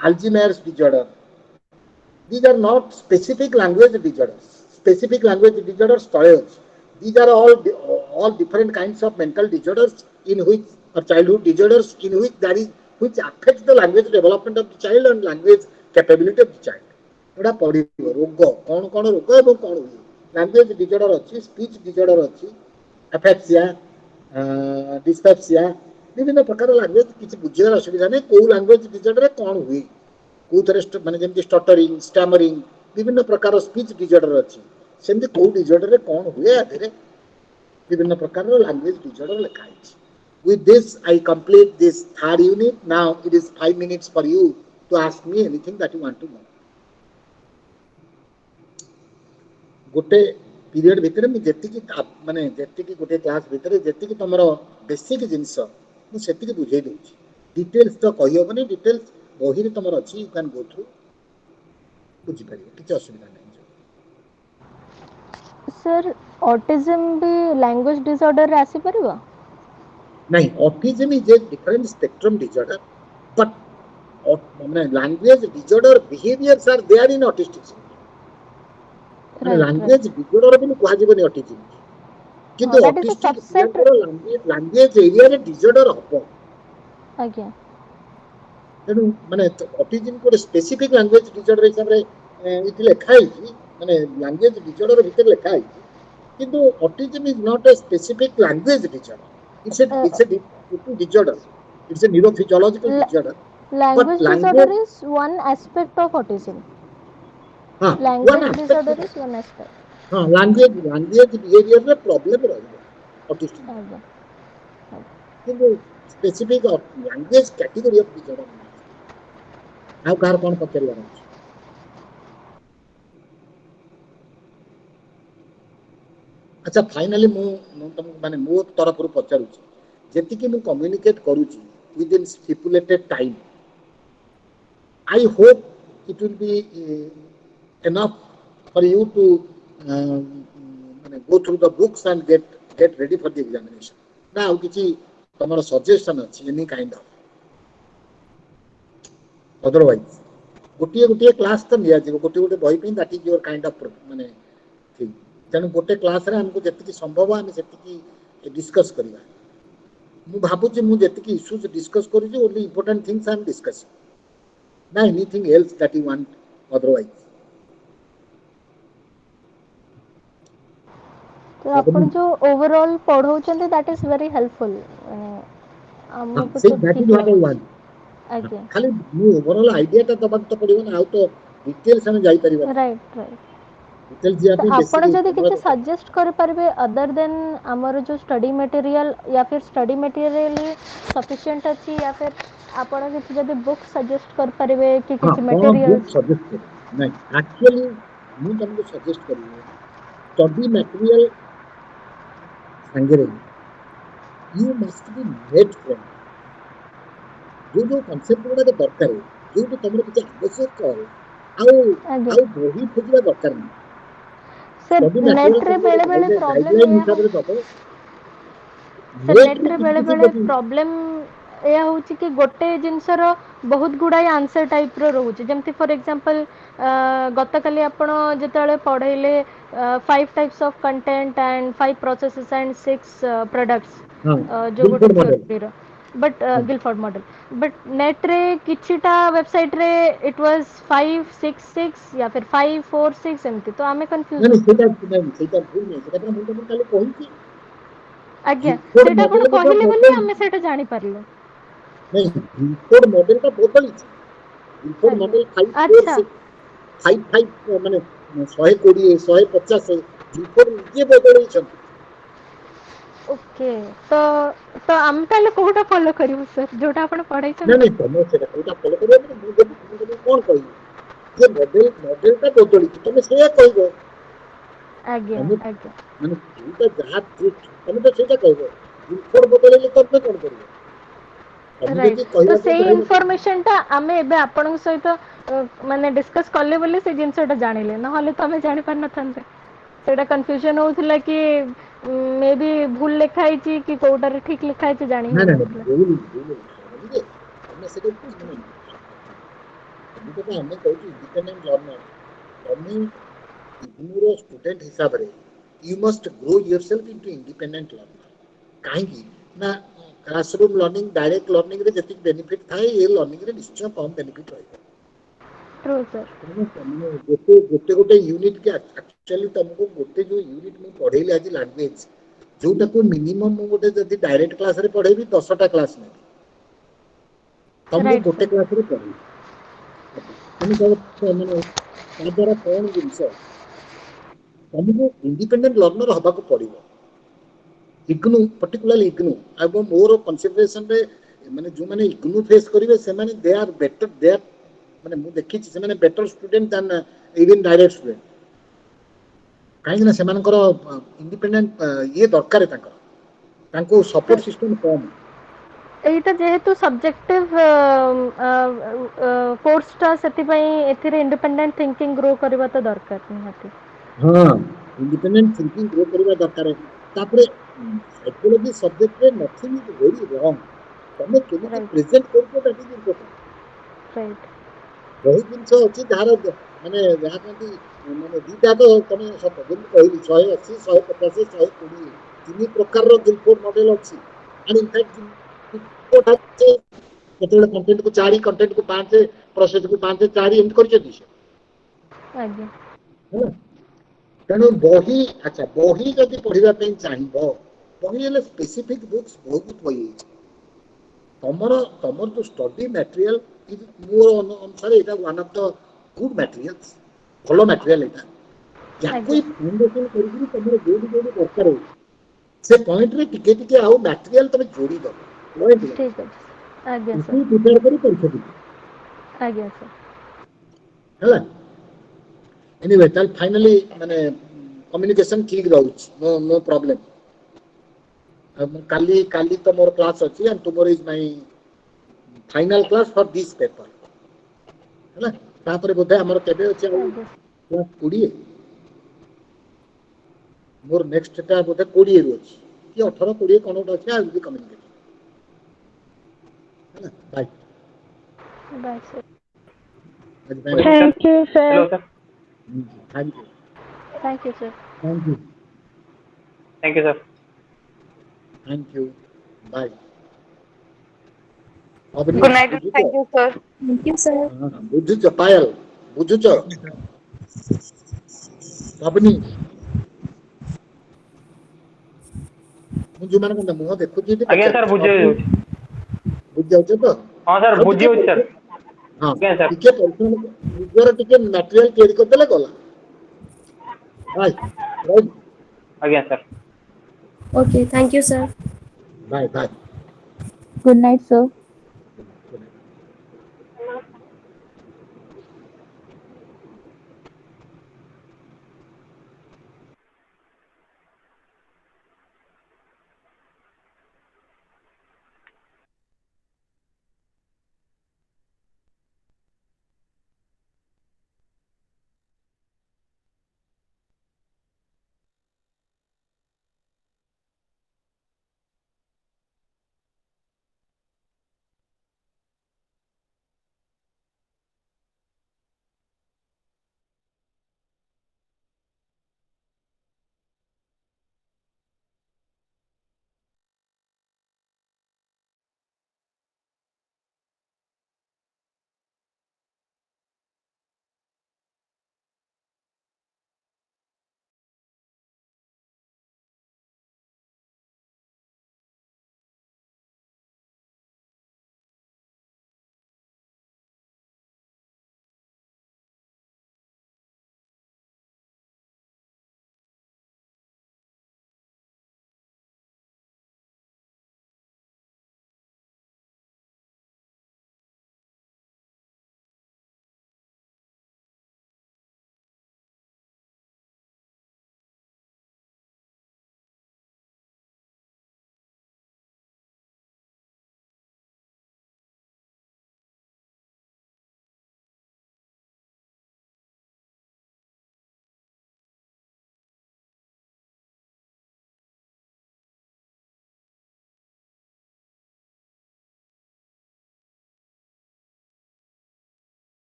Alzheimer's disorder these are not specific language disorders specific language disorders these are all different kinds of mental disorders in which or childhood disorders in which there is which affects the language development of the child and language capability of the child एटा पढ़िबो रोग कोन कोन रोग एवं कोन हुई language disorder अछि speech disorder अछि एफेक्सिया dyspepsia विभिन्न प्रकार language किछि बुझिबार असुविधा नै को लैंग्वेज डिसऑर्डर कोन हुई को थरे माने जेंति स्टटरिंग स्टैमरिंग विभिन्न प्रकार स्पीच डिसऑर्डर अछि सेंति को डिसऑर्डर रे कोन हुए आधरे विभिन्न प्रकार लैंग्वेज डिसऑर्डर लिखा है with this I complete this third unit now it is 5 minutes for you to ask me anything that you want to know गोटे पीरियड भितर मु जेति की माने जेति की गोटे क्लास भितर जेति की तमरो बेसिक जिंस मु सेति की बुझाई दउची डिटेल्स तो कहि होबनी डिटेल्स बही रे तमरो अछि यू कैन गो थ्रू बुझि परिबो किछ असुविधा नै सर ऑटिज्म भी लैंग्वेज डिसऑर्डर रे आसी परिबो नहीं autism is a different spectrum disorder but माने language disorder behaviors are there in autistic माने लैंग्वेज डिसऑर्डर भी कुहा जीवनी ऑटिज्म किंतु ऑटिस्टिक पिलाकर लैंग्वेज एरिया रे डिसऑर्डर हबो आज्ञा तेनु माने ऑटिज्म को स्पेसिफिक लैंग्वेज डिसऑर्डर हिसाब रे इति लेखा है माने लैंग्वेज डिसऑर्डर भीतर लेखा है किंतु autism is not a specific language disorder it's a disorder it's a neurophysiological disorder language disorder is one aspect of autism language disorder is one aspect language behavior रे problem रहइबो autism किंतु specific language category of disorder आ कार कोन पचरिया अछि अच्छा finally मु तुम माने मो तरफ रु पचारु जेति कि मु कम्युनिकेट करूची with in stipulated time I hope it will be enough for you to go through the books and get ready for the examination now kichi tomar suggestion अछि any kind of otherwise गोटे class तो निया जीव गोटे बही पे that is your kind of माने thing तेणु गोटे क्लास रे हमको जति संभव आम से डिस्कस करिया मु भाबुची मु जति इश्यूज डिस्कस करूची only important things I am discussing ना anything else that you want otherwise तो अपन जो ओवरऑल पढौचंते दैट इज वेरी हेल्पफुल हमको तो that is what I want आज्ञा खाली मु ओवरऑल आईडिया ता दबा तो पड़िबो ना आउ तो डिटेल्स हम जाई परिबा राइट आपण जदि किछ सजेस्ट कर परबे अदर देन हमर जो स्टडी मटेरियल या फिर स्टडी मटेरियल सफिशिएंट अछि या फिर आपण किछ जदि बुक सजेस्ट कर परबे कि किछ मटेरियल बुक सजेस्ट नहीं एक्चुअली मु तुमको सजेस्ट करिवे स्टडी मटेरियल संगरे you must be made friend जो कांसेप्ट गुडा के दरकार जो तुमरो किछ आवश्यक आउ बही खोजवा दरकार नहीं सर नेट रे बेले बेले प्रॉब्लम है सर नेट रे बेले बेले प्रॉब्लम ଏହା ହେଉଛି କି ଗୋଟେ ଜିନିଷର ବହୁତ ଗୁଡ଼ାଏ ଆନ୍ସର ଟାଇପ୍ର ରହୁଛି, ଯେମିତି ଫର୍ ଏକ୍ଜାମ୍ପଲ୍ ଗତକାଲି ଆପଣ ଯେତେବେଳେ ପଢ଼େଇଲେ 5 types of content and 5 processes and 6 products ହଁ जो गोटे Guilford model theory but Guilford model but net रे किछिटा वेबसाइट रे इट वाज 5 6 6 या फिर 5 4 6 एमती तो आमे कंफ्यूज नहीं होतु। नहीं ସେଇଟା ଭୁଲ नहीं ସେଇଟା ପୁରା ମୁଁ କାଲି କହିଛି आज्ञा गुलफोर्ड सेटा आपण मॉडल ଗୋଟେ कहिले बोली ବଦଳିଛି आमे सेटा जानि पारलो। नहीं गुलफोर्ड मॉडल ଟା ବଦଳିଛି गुलफोर्ड आज्ञा मॉडल 5 4 अच्छा 6 5 5 ମାନେ 120 150 गुलफोर्ड ନିଜେ ବଦଳେଇଛନ୍ତି। ओके तो आम ताले कोटा फॉलो करिवु सर जोटा आपण पढाई नहीं छन। नहीं तमें ସେଇଟା କୋଉଟା ଫଲୋ କରିବ ମାନେ ମୁଁ ଯଦି କଣ କହିବି ଯେ ମଡେଲଟା ବଦଳିଛି ତମେ ସେଇଆ କହିବ। आज्ञा ତମେ आज्ञा ମାନେ ଯୋଉଟା ଯାହା ଟ୍ରୁଥ ତମେ ତ ସେଇଟା କହିବ ଗୁଲଫୋର୍ड ବଦଳେଇଲେ ତମେ କଣ କରିବ ତମେ राइट ଯଦି तो କହିବାକୁ सेई ଚାହିଁବ इनफॉरमेशन टा आमे एबे आपण सहित माने डिस्कस करले बोली से जिनसटा जानिले नहले तो आमे जानि पार नथान्ते सेटा कंफ्यूजन होउथला कि मे बी भूल लिखा ହେଇଛି कि कोउटारे ठीक लिखा ହେଇଛି जानि ନା हो ନା ନା नथला। ଭୁଲ ହବନି ଯେ ତମେ ସେଟା ମାନେ ଏମିତି ତ ଆମେ କହୁଛୁ ଇଣ୍ଡିପେଣ୍ଡେଣ୍ଟ ଲର୍ଣ୍ଣର ତମେ ଇଗ୍ନୋର ଷ୍ଟୁଡେଣ୍ଟ ହିସାବରେ you must grow yourself into independent learner କାହିଁକି ନା କ୍ଲାସରୁମ୍ ଲର୍ଣ୍ଣିଂ ଡାଇରେକ୍ଟ ଲର୍ଣ୍ଣିଂରେ ଯେତିକି ବେନିଫିଟ୍ ଥାଏ ଏ ଲର୍ଣ୍ଣିଂରେ ନିଶ୍ଚୟ କମ୍ ବେନିଫିଟ୍ ରହିବ। ट्रू सर ଗୋଟେ ୟୁନିଟ୍ କି ଆକ୍ଚୁଆଲି ତମକୁ ଗୋଟେ ଯୋଉ ୟୁନିଟ୍ ମୁଁ ପଢେଇଲି ଆଜି ଲାଙ୍ଗୁଏଜ ଯୋଉଟାକୁ ମିନିମମ୍ ମୁଁ ଗୋଟେ ଯଦି ଡାଇରେକ୍ଟ କ୍ଲାସରେ ପଢେଇବି 10ଟା କ୍ଲାସ ନେବି ତମକୁ राइट ଗୋଟେ सर କ୍ଲାସରେ ପଢେଇବି ତମେ ମାନେ ତା ଦ୍ୱାରା କଣ ଜିନିଷ ତମକୁ ଇଣ୍ଡିପେଣ୍ଡେଣ୍ଟ ଲର୍ଣ୍ଣର ହବାକୁ ପଡିବ। ଇଗ୍ନୁ ପର୍ଟିକୁଲାରଲି ଇଗ୍ନୁ ଏବଂ ମୋର କନସିଡରେସନରେ ମାନେ ଯୋଉମାନେ ଇଗ୍ନୁ ଫେସ୍ କରିବେ ସେମାନେ ଦେ ଆର୍ ବେଟର ଦେ ଆର୍ ମାନେ ମୁଁ ଦେଖିଛି ସେମାନେ ବେଟର ଷ୍ଟୁଡେଣ୍ଟ ଦାନ୍ ଇଭେନ୍ ଡାଇରେକ୍ଟ ଷ୍ଟୁଡେଣ୍ଟ କାହିଁକି ନା ସେମାନଙ୍କର ଇଣ୍ଡିପେଣ୍ଡେଣ୍ଟ ଇଏ ଦରକାର ତାଙ୍କୁ ସପୋର୍ଟ ସିଷ୍ଟମ କମ୍। ଏଇଟା ଯେହେତୁ ସବଜେକ୍ଟିଭ କୋର୍ସଟା ସେଥିପାଇଁ ଏଥିରେ ଇଣ୍ଡିପେଣ୍ଡେଣ୍ଟ ଥିଙ୍କିଙ୍ଗ ଗ୍ରୋ କରିବା ତ ଦରକାର ନିହାତି। ହଁ ଇଣ୍ଡିପେଣ୍ଡେଣ୍ଟ ଥିଙ୍କିଂ ଗ୍ରୋ କରିବା ଦରକାର ତାପରେ ସାଇକୋଲୋଜି ସବଜେକ୍ଟରେ ନଥିଂ ଇଜ ଭେରି ରଙ୍ଗ ତମେ କେମିତି ରାଇଟ୍ ପ୍ରେଜେଣ୍ଟ କରୁଛ ଦ୍ୟାଟ୍ ଇଜ ଇମ୍ପୋର୍ଟାଣ୍ଟ। ରାଇଟ୍ ବହୁତ ଜିନିଷ ଅଛି ଯାହାର ମାନେ ଯାହା କହନ୍ତି ମାନେ ଦିଟା ତ ତମେ ସତ ଯେମିତି କହିଲି 180 150 120 ତିନି ପ୍ରକାରର ଗିଲଫୋର୍ଡ ମଡେଲ ଅଛି କେତେବେଳେ କଣ୍ଟେଣ୍ଟକୁ 4 କଣ୍ଟେଣ୍ଟକୁ 5 ପ୍ରୋସେସକୁ 5 4 ଏମିତି କରିଛନ୍ତି ସେ ଆଜ୍ଞା ହେଲା ତେଣୁ ବହି ଆଚ୍ଛା ବହି ଯଦି ପଢିବା ପାଇଁ ଚାହିଁବ ବହି ହେଲେ ସ୍ପେସିଫିକ ବୁକ୍ସ ବହୁତ ବହି ହେଇଛି ତମର ଯୋଉ ଷ୍ଟଡି ମ୍ୟାଟେରିଆଲ ମୋର ଅନୁସାରେ ଏଇଟା one of the good material ଭଲ ମ୍ୟାଟେରିଆଲ ଏଇଟା ୟାକୁ ଆଜ୍ଞା ଫାଉଣ୍ଡେସନ କରିକି ତମର ଯୋଉଠି ଯୋଉଠି ଦରକାର ହଉଛି ସେ ପଏଣ୍ଟରେ ଟିକେ ଟିକେ ଆଉ ମ୍ୟାଟେରିଆଲ ତମେ ଯୋଡିଦବ ଠିକ୍ ଅଛି ଆଜ୍ଞା ସାର୍ ପ୍ରିପେୟାର କରି ପରୀକ୍ଷା ଦେବ ଆଜ୍ଞା ସାର୍ ହେଲା ଏନିୱେ ତାହେଲେ ଫାଇନାଲି ମାନେ କମ୍ୟୁନିକେସନ ଠିକ ରହୁଛି ନୋ ପ୍ରୋବ୍ଲେମ କାଲି କାଲି ତ ମୋର କ୍ଲାସ ଅଛି and tomorrow is my final class for this paper ହେଲା ତାପରେ ବୋଧେ ଆମର କେବେ ଅଛି ଆଉ ଆଜ୍ଞା କ୍ଲାସ 20 ମୋର ନେକ୍ସଟ ବୋଧେ 20 ରୁ ଅଛି କି 18 20 କଣ ଗୋଟେ ଅଛି ଆଉ କମ୍ୟୁନିକେସନ ହେଲା bye bye sir thank you sir. Thank you thank you sir thank you thank you sir. Thank you bye Abani good night ବୁଝୁଛ thank you sir. Thank you, sir. ବୁଝୁଛ ପାୟଲ ବୁଝୁଛ ଅବନି ମୁଁ ଯୋଉମାନଙ୍କ ମୁହଁ ଦେଖୁଛି ଏଠି ଆଜ୍ଞା ସାର୍ ପଚାରୁଛି ବୁଝି ଯାଉଛି। ବୁଝି ଯାଉଛ ତ ହଁ ସାର୍ ଆଉ ବୁଝି ଟିକେ ଯାଉଛି ସାର୍। ହଁ ଆଜ୍ଞା ସାର୍ ଟିକେ ପରିଶ୍ରମ ନିଜର ଟିକେ ମ୍ୟାଟେରିଆଲ ତିଆରି କରିଦେଲେ ଗଲା ବାଏ ରହିଲି ଆଜ୍ଞା sir. Okay, thank you, sir. Bye bye Good night, sir.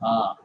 हाँ